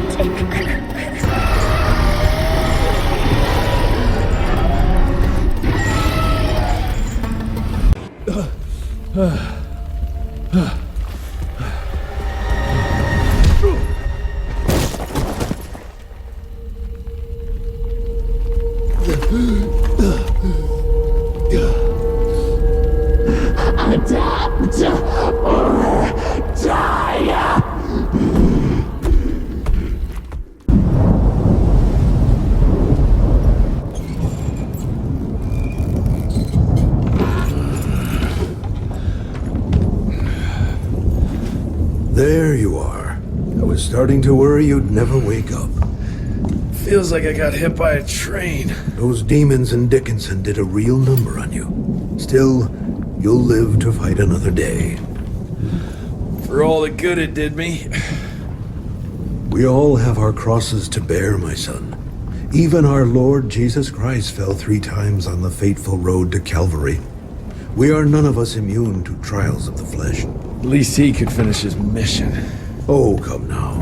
Adapt or die. There you are. I was starting to worry you'd never wake up. Feels like I got hit by a train. Those demons in Dickinson did a real number on you. Still, you'll live to fight another day. For all the good it did me. We all have our crosses to bear, my son. Even our Lord Jesus Christ fell 3 times on the fateful road to Calvary. We are none of us immune to trials of the flesh. At least he could finish his mission. Oh, come now.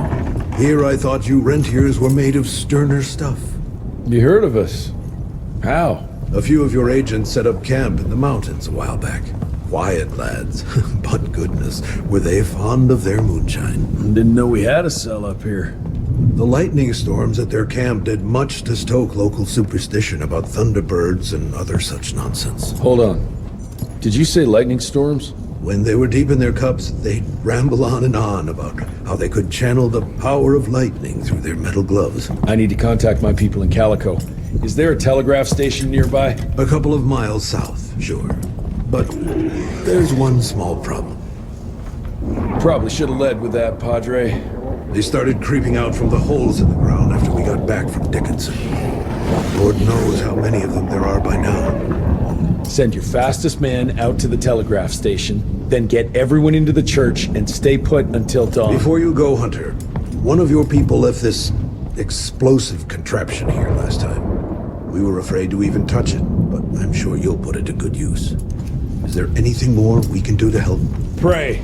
Here I thought you rentiers were made of sterner stuff. You heard of us? How? A few of your agents set up camp in the mountains a while back. Quiet lads, but goodness, were they fond of their moonshine. Didn't know we had a cell up here. The lightning storms at their camp did much to stoke local superstition about thunderbirds and other such nonsense. Hold on. Did you say lightning storms? When they were deep in their cups, they'd ramble on and on about how they could channel the power of lightning through their metal gloves. I need to contact my people in Calico. Is there a telegraph station nearby? A couple of miles south, sure. But there's one small problem. Probably should have led with that, Padre. They started creeping out from the holes in the ground after we got back from Dickinson. Lord knows how many of them there are by now. Send your fastest man out to the telegraph station, then get everyone into the church and stay put until dawn. Before you go, Hunter, one of your people left this explosive contraption here last time. We were afraid to even touch it, but I'm sure you'll put it to good use. Is there anything more we can do to help? Pray.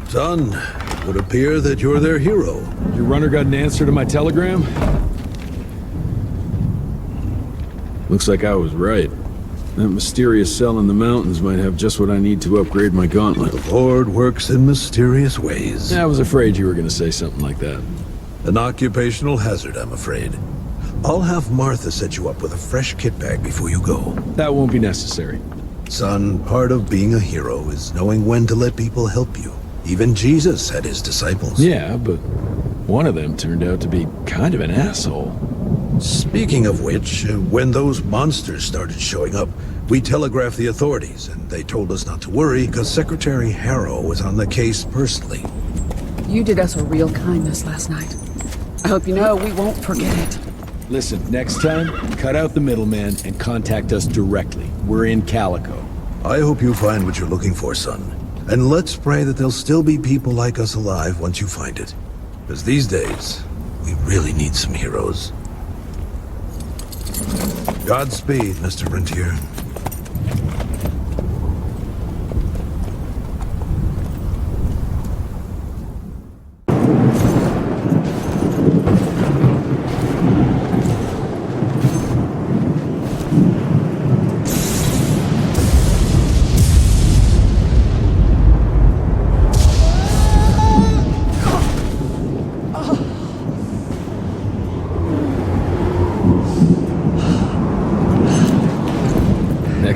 Son, it would appear that you're their hero. Your runner got an answer to my telegram? Looks like I was right. That mysterious cell in the mountains might have just what I need to upgrade my gauntlet. The Lord works in mysterious ways. I was afraid you were going to say something like that. An occupational hazard, I'm afraid. I'll have Martha set you up with a fresh kit bag before you go. That won't be necessary. Son, part of being a hero is knowing when to let people help you. Even Jesus had his disciples. Yeah, but one of them turned out to be kind of an asshole. Speaking of which, when those monsters started showing up, we telegraphed the authorities, and they told us not to worry because Secretary Harrow was on the case personally. You did us a real kindness last night. I hope you know we won't forget it. Listen, next time, cut out the middleman and contact us directly. We're in Calico. I hope you find what you're looking for, son. And let's pray that there'll still be people like us alive once you find it. Because these days, we really need some heroes. Godspeed, Mr. Rentier.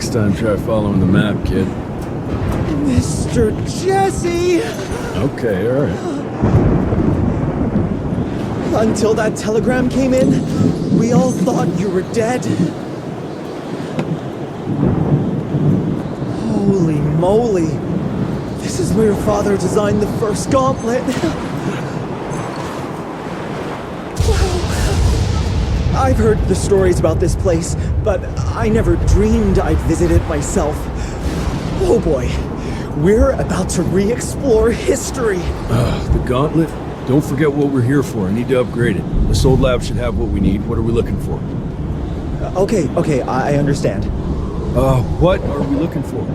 Next time, try following the map, kid. Mr. Jesse! Okay, alright. Until that telegram came in, we all thought you were dead. Holy moly. This is where your father designed the first gauntlet. I've heard the stories about this place, but I never dreamed I'd visit it myself. Oh boy, we're about to re-explore history. The gauntlet? Don't forget what we're here for. I need to upgrade it. This old lab should have what we need. What are we looking for? Okay, I understand. What are we looking for?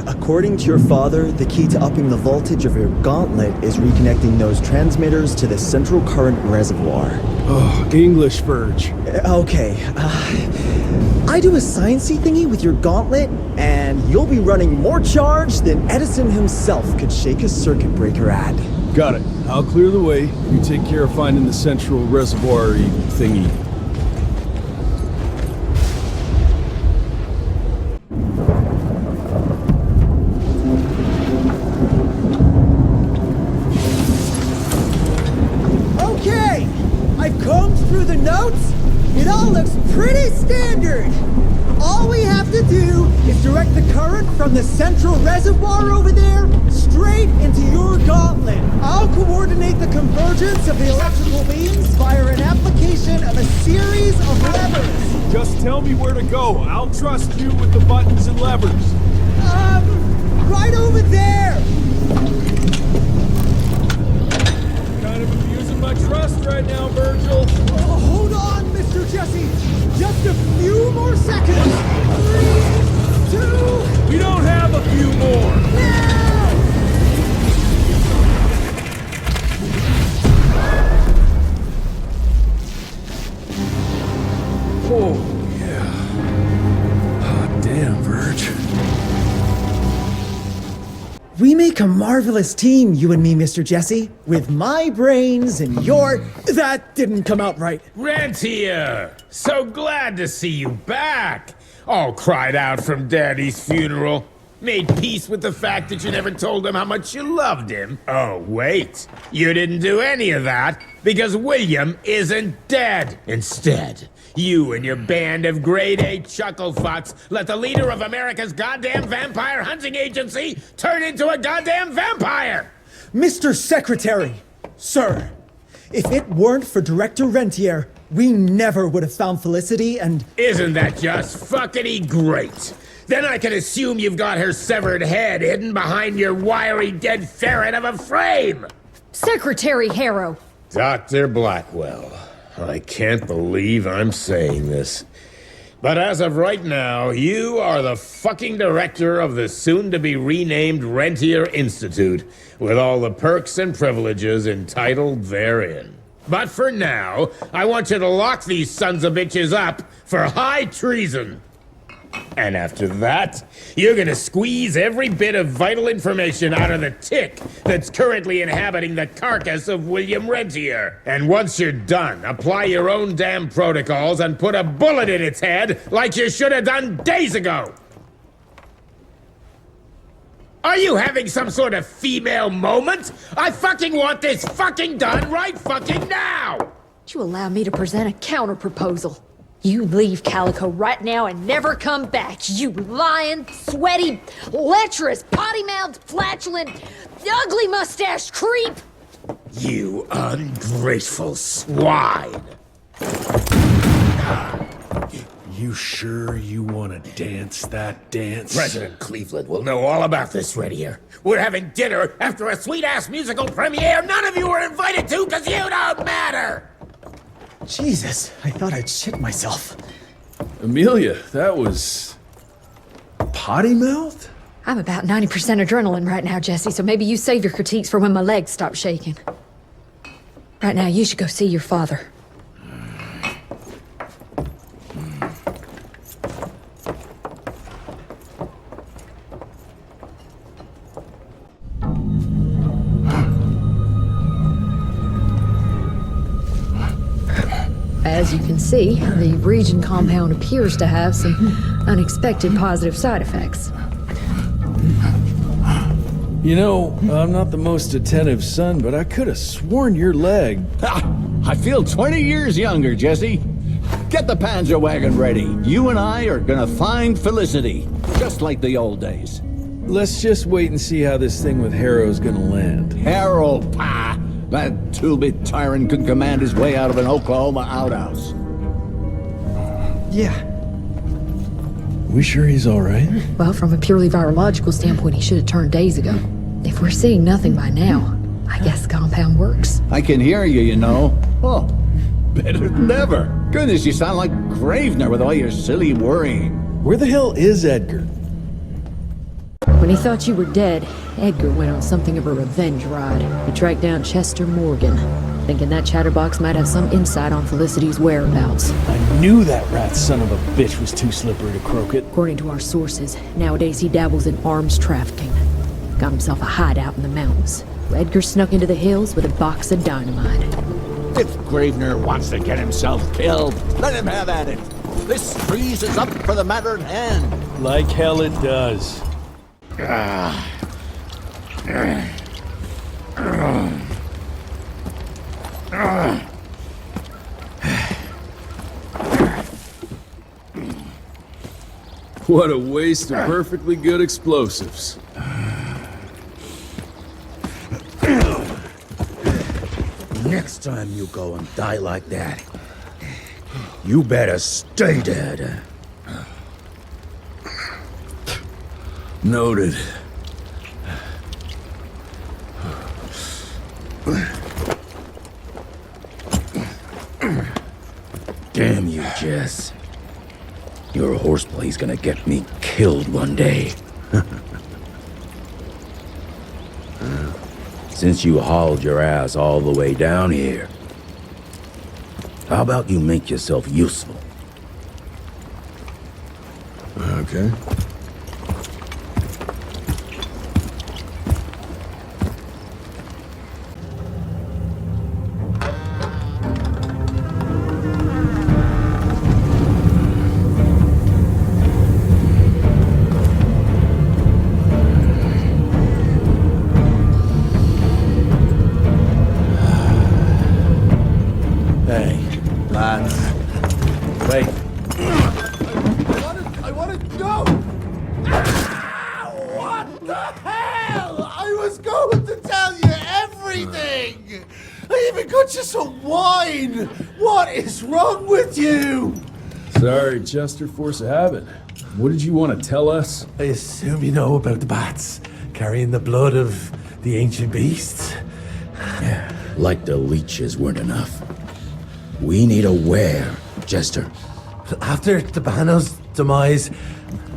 According to your father, the key to upping the voltage of your gauntlet is reconnecting those transmitters to the central current reservoir. Oh, English, Verge. Okay, I do a sciencey thingy with your gauntlet, and you'll be running more charge than Edison himself could shake a circuit breaker at. Got it. I'll clear the way. You take care of finding the central reservoir-y thingy. Okay, I've combed through the notes. It all looks pretty standard. All we have to do is direct the current from the central reservoir over there straight into your gauntlet. I'll coordinate the convergence of the electrical beams via an application of a series of levers. Just tell me where to go. I'll trust you with the buttons and levers. Right over there. Kind of abusing my trust right now, Virgil. Oh, hold on, Mr. Jesse. Just a few more seconds. 3, 2... We don't have a few more. Now! Oh, yeah. Hot damn, Verge. We make a marvelous team, you and me, Mr. Jesse. With my brains and your... That didn't come out right. Rentier! So glad to see you back! All cried out from Daddy's funeral. Made peace with the fact that you never told him how much you loved him. Oh, wait. You didn't do any of that because William isn't dead. Instead, you and your band of grade-A chucklefucks let the leader of America's goddamn vampire hunting agency turn into a goddamn vampire! Mr. Secretary, sir, if it weren't for Director Rentier, we never would have found Felicity and... Isn't that just fuckity great? Then I can assume you've got her severed head hidden behind your wiry dead ferret of a frame! Secretary Harrow! Dr. Blackwell, I can't believe I'm saying this. But as of right now, you are the fucking director of the soon-to-be renamed Rentier Institute, with all the perks and privileges entitled therein. But for now, I want you to lock these sons of bitches up for high treason. And after that, you're gonna squeeze every bit of vital information out of the tick that's currently inhabiting the carcass of William Rentier. And once you're done, apply your own damn protocols and put a bullet in its head like you should have done days ago. Are you having some sort of female moment? I fucking want this fucking done right fucking now! Would you allow me to present a counter-proposal? You leave Calico right now and never come back, you lying, sweaty, lecherous, potty-mouthed, flatulent, ugly mustached creep! You ungrateful swine! You sure you want to dance that dance? President Cleveland will know all about this right here. We're having dinner after a sweet-ass musical premiere none of you were invited to because you don't matter! Jesus, I thought I'd shit myself. Amelia, that was... potty mouth? I'm about 90% adrenaline right now, Jesse, so maybe you save your critiques for when my legs stop shaking. Right now, you should go see your father. As you can see, the region compound appears to have some unexpected positive side effects. You know, I'm not the most attentive son, but I could have sworn your leg. I feel 20 years younger, Jesse. Get the Panzer wagon ready. You and I are gonna find Felicity, just like the old days. Let's just wait and see how this thing with Harrow's gonna land. Harrow, pah! That two-bit tyrant could command his way out of an Oklahoma outhouse. Yeah. We sure he's all right? Well, from a purely virological standpoint, he should have turned days ago. If we're seeing nothing by now, I guess the compound works. I can hear you, you know. Oh, better than ever. Goodness, you sound like Gravener with all your silly worrying. Where the hell is Edgar? When he thought you were dead, Edgar went on something of a revenge ride. He tracked down Chester Morgan, thinking that chatterbox might have some insight on Felicity's whereabouts. I knew that rat son of a bitch was too slippery to croak it. According to our sources, nowadays he dabbles in arms trafficking. Got himself a hideout in the mountains. Edgar snuck into the hills with a box of dynamite. If Gravener wants to get himself killed, let him have at it. This freeze is up for the matter at hand. Like hell it does. What a waste of perfectly good explosives. Next time you go and die like that, you better stay dead. Noted. Damn you, Jess. Your horseplay's gonna get me killed one day. Since you hauled your ass all the way down here, how about you make yourself useful? Okay. I want to go! What the hell? I was going to tell you everything! I even got you some wine! What is wrong with you? Sorry, Chester, force of habit. What did you want to tell us? I assume you know about the bats carrying the blood of the ancient beasts. Like the leeches weren't enough. We need a where, Chester. After Tabano's demise,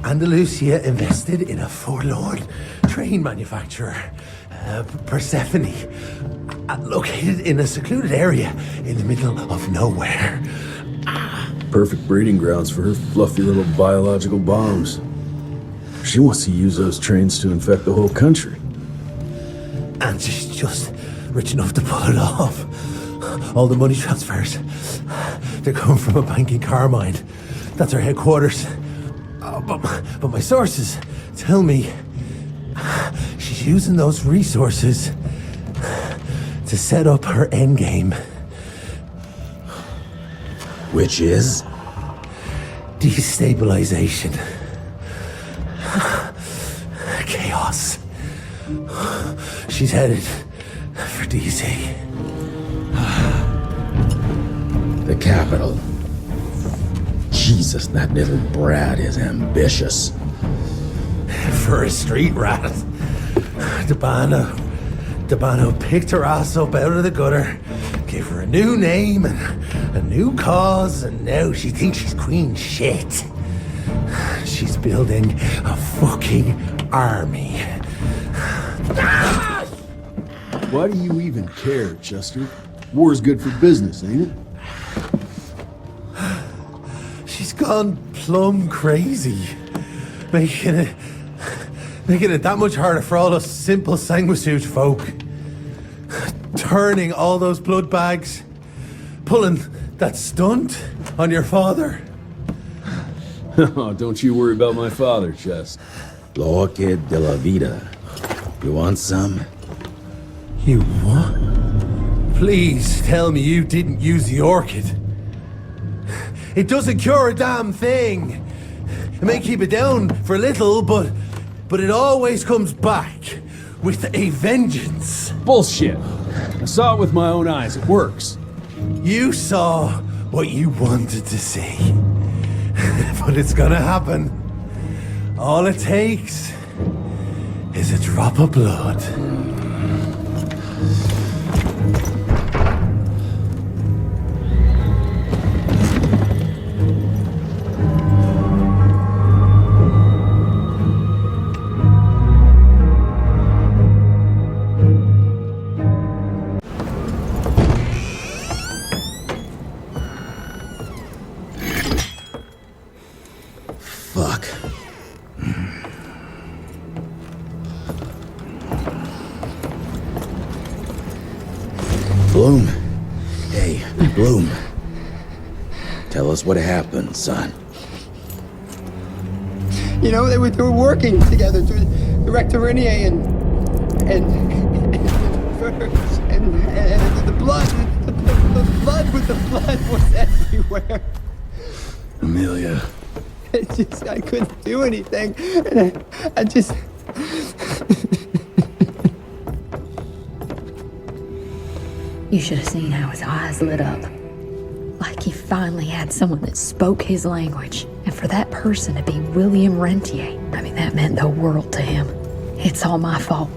Andalusia invested in a forlorn train manufacturer, Persephone, located in a secluded area in the middle of nowhere. Perfect breeding grounds for her fluffy little biological bombs. She wants to use those trains to infect the whole country. And she's just rich enough to pull it off. All the money transfers, they're coming from a bank in Carmine. That's her headquarters. But my sources tell me she's using those resources to set up her endgame. Which is? Destabilization. Chaos. She's headed for DC. The capital. Jesus, that little brat is ambitious. For a street rat. Dabano picked her ass up out of the gutter, gave her a new name and a new cause, and now she thinks she's queen shit. She's building a fucking army. Why do you even care, Chester? War's good for business, ain't it? She's gone plumb crazy, making it that much harder for all us simple sanguisuge folk. Turning all those blood bags, pulling That stunt on your father? Oh, don't you worry about my father, Chess. Orchid de la Vida. You want some? You what? Please tell me you didn't use the orchid. It doesn't cure a damn thing. It may keep it down for a little, but it always comes back with a vengeance. Bullshit. I saw it with my own eyes. It works. You saw what you wanted to see. But it's gonna happen. All it takes is a drop of blood. Fuck. Bloom. Hey, Bloom. Tell us what happened, son. You know, they were working together to erect Irinier and the blood with the blood was everywhere. Amelia. I couldn't do anything. And I just... You should have seen how his eyes lit up. Like he finally had someone that spoke his language. And for that person to be William Rentier, I mean, that meant the world to him. It's all my fault.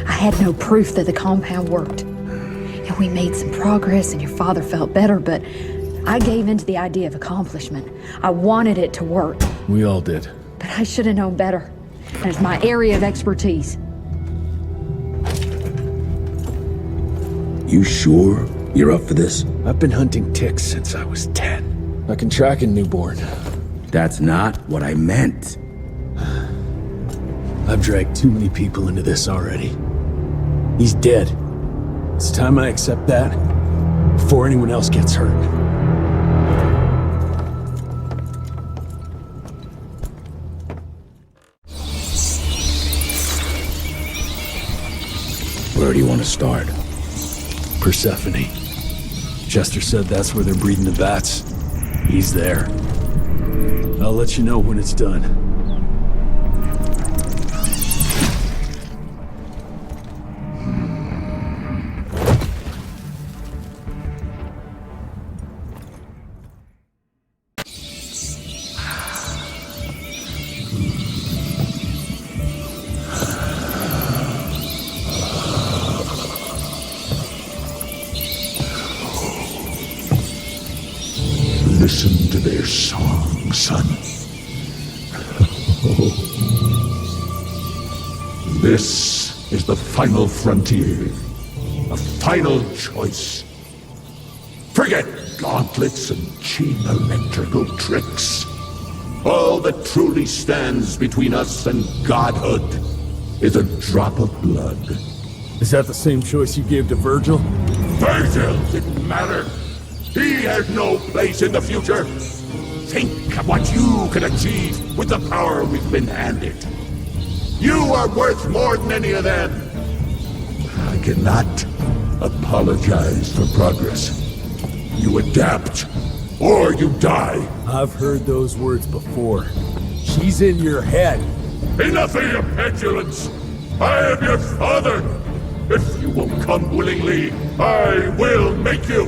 I had no proof that the compound worked. And we made some progress and your father felt better, but I gave in to the idea of accomplishment. I wanted it to work. We all did. But I should have known better. There's my area of expertise. You sure you're up for this? I've been hunting ticks since I was 10. I can track a newborn. That's not what I meant. I've dragged too many people into this already. He's dead. It's time I accept that before anyone else gets hurt. Where do you want to start? Persephone. Chester said that's where they're breeding the bats. He's there. I'll let you know when it's done. Listen to their song, son. This is the final frontier. A final choice. Forget gauntlets and cheap electrical tricks. All that truly stands between us and godhood is a drop of blood. Is that the same choice you gave to Virgil? Virgil didn't matter. He had no place in the future. Think of what you can achieve with the power we've been handed. You are worth more than any of them. I cannot apologize for progress. You adapt, or you die. I've heard those words before. She's in your head. Enough of your petulance. I am your father. If you won't come willingly, I will make you.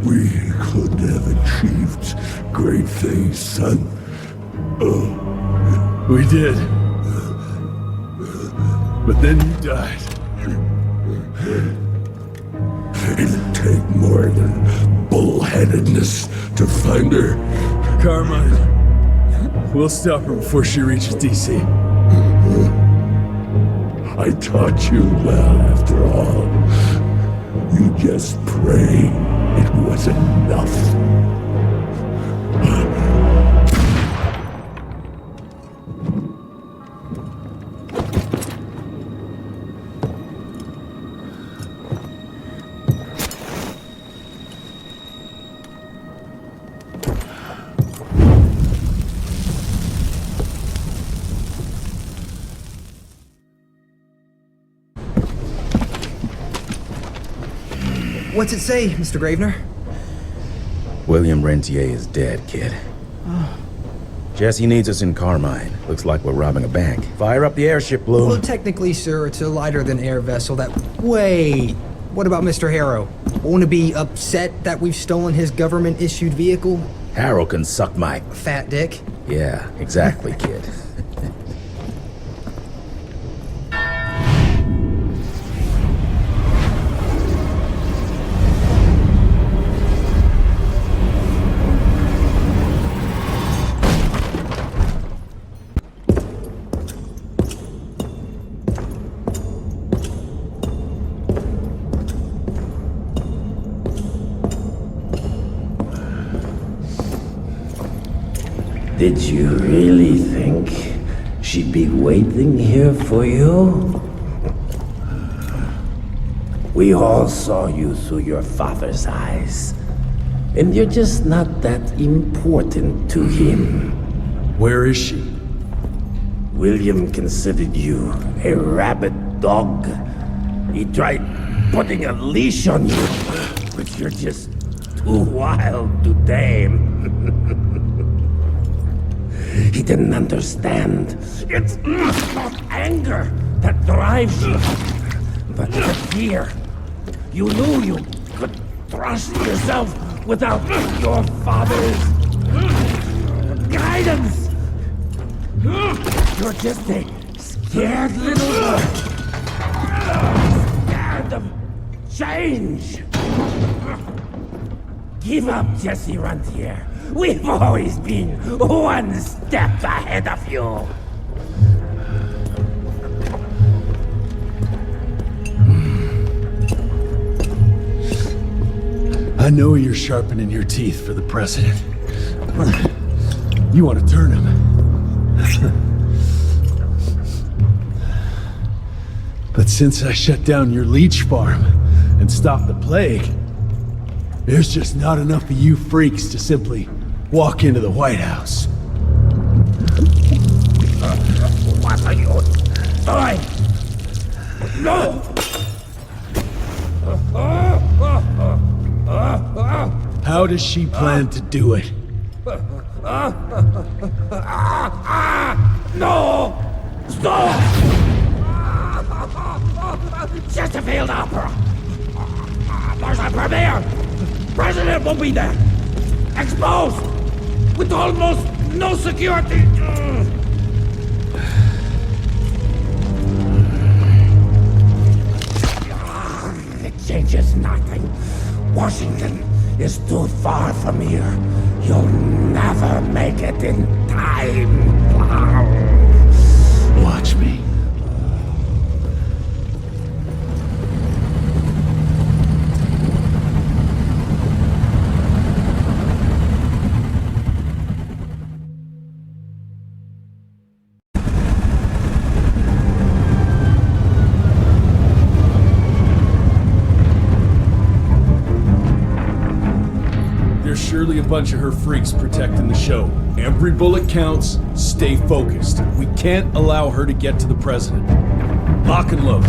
We could have achieved great things, son. We did. But then you died. It'd take more than bullheadedness to find her. Carmine, we'll stop her before she reaches DC. I taught you well, after all. You just pray it was enough. What's it say, Mr. Gravener? William Rentier is dead, kid. Jesse needs us in Carmine. Looks like we're robbing a bank. Fire up the airship, Blue. Well, technically, sir, it's a lighter-than-air vessel that... Wait! What about Mr. Harrow? Won't it be upset that we've stolen his government-issued vehicle? Harrow can suck my... Fat dick? Yeah, exactly, kid. Did you really think she'd be waiting here for you? We all saw you through your father's eyes, and you're just not that important to him. Where is she? William considered you a rabid dog. He tried putting a leash on you, but you're just too wild to tame. He didn't understand. It's not anger that drives you, but the fear. You knew you could trust yourself without your father's guidance. You're just a scared little boy. Scared of change. Give up, Jesse Rentier. We've always been one step ahead of you. I know you're sharpening your teeth for the president. You want to turn him. But since I shut down your leech farm and stopped the plague, there's just not enough of you freaks to simply walk into the White House. What are you doing? No! How does she plan to do it? No! Stop! Just a failed opera. There's a premiere. President will be there. Exposed. With almost no security. It changes nothing. Washington is too far from here. You'll never make it in time. Watch me. Surely a bunch of her freaks protecting the show. Every bullet counts. Stay focused. We can't allow her to get to the president. Lock and load.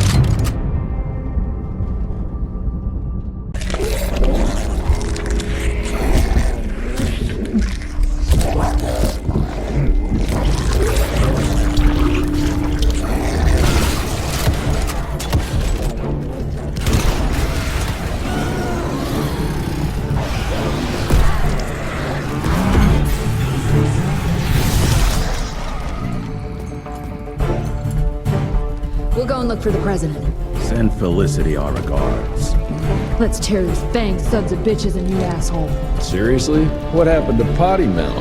We'll go and look for the president. Send Felicity our regards. Let's tear this bang sons of bitches a new asshole. Seriously? What happened to Potty Mouth?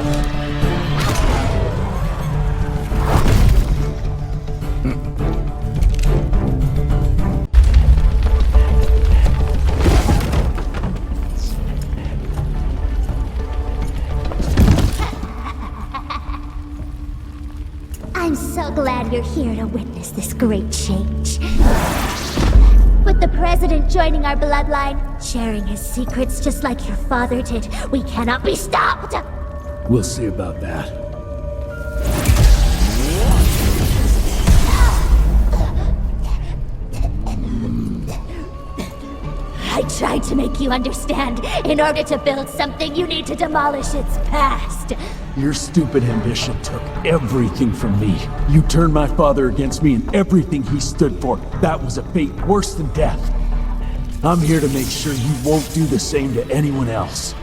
so glad you're here to witness this great change. With the President joining our bloodline, sharing his secrets just like your father did, we cannot be stopped! We'll see about that. I tried to make you understand. In order to build something, you need to demolish its past. Your stupid ambition took everything from me. You turned my father against me and everything he stood for. That was a fate worse than death. I'm here to make sure you won't do the same to anyone else.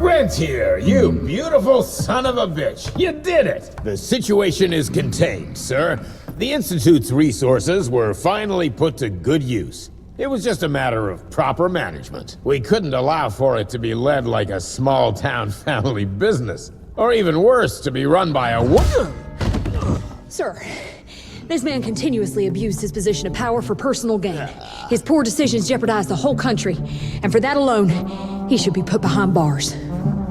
Rentier, you beautiful son of a bitch. You did it! The situation is contained, sir. The Institute's resources were finally put to good use. It was just a matter of proper management. We couldn't allow for it to be led like a small-town family business. Or even worse, to be run by a woman. Sir, this man continuously abused his position of power for personal gain. His poor decisions jeopardized the whole country, and for that alone, he should be put behind bars.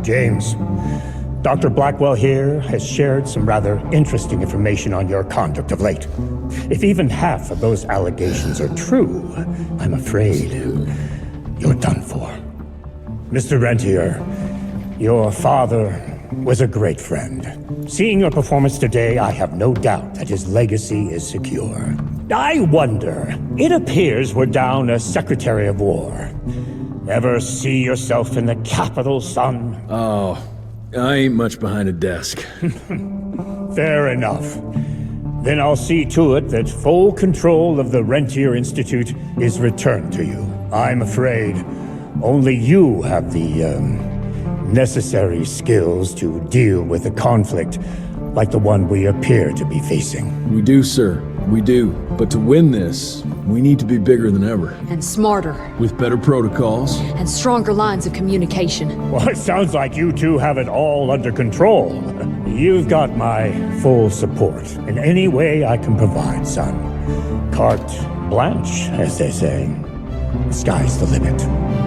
James, Dr. Blackwell here has shared some rather interesting information on your conduct of late. If even half of those allegations are true, I'm afraid you're done for. Mr. Rentier, your father was a great friend. Seeing your performance today, I have no doubt that his legacy is secure. I wonder, it appears we're down a Secretary of War. Ever see yourself in the capital, son? Oh, I ain't much behind a desk. Fair enough. Then I'll see to it that full control of the Rentier Institute is returned to you. I'm afraid only you have the, necessary skills to deal with a conflict like the one we appear to be facing. We do, sir. We do. But to win this, we need to be bigger than ever. And smarter. With better protocols. And stronger lines of communication. Well, it sounds like you two have it all under control. You've got my full support in any way I can provide, son. Carte blanche, as they say. The sky's the limit.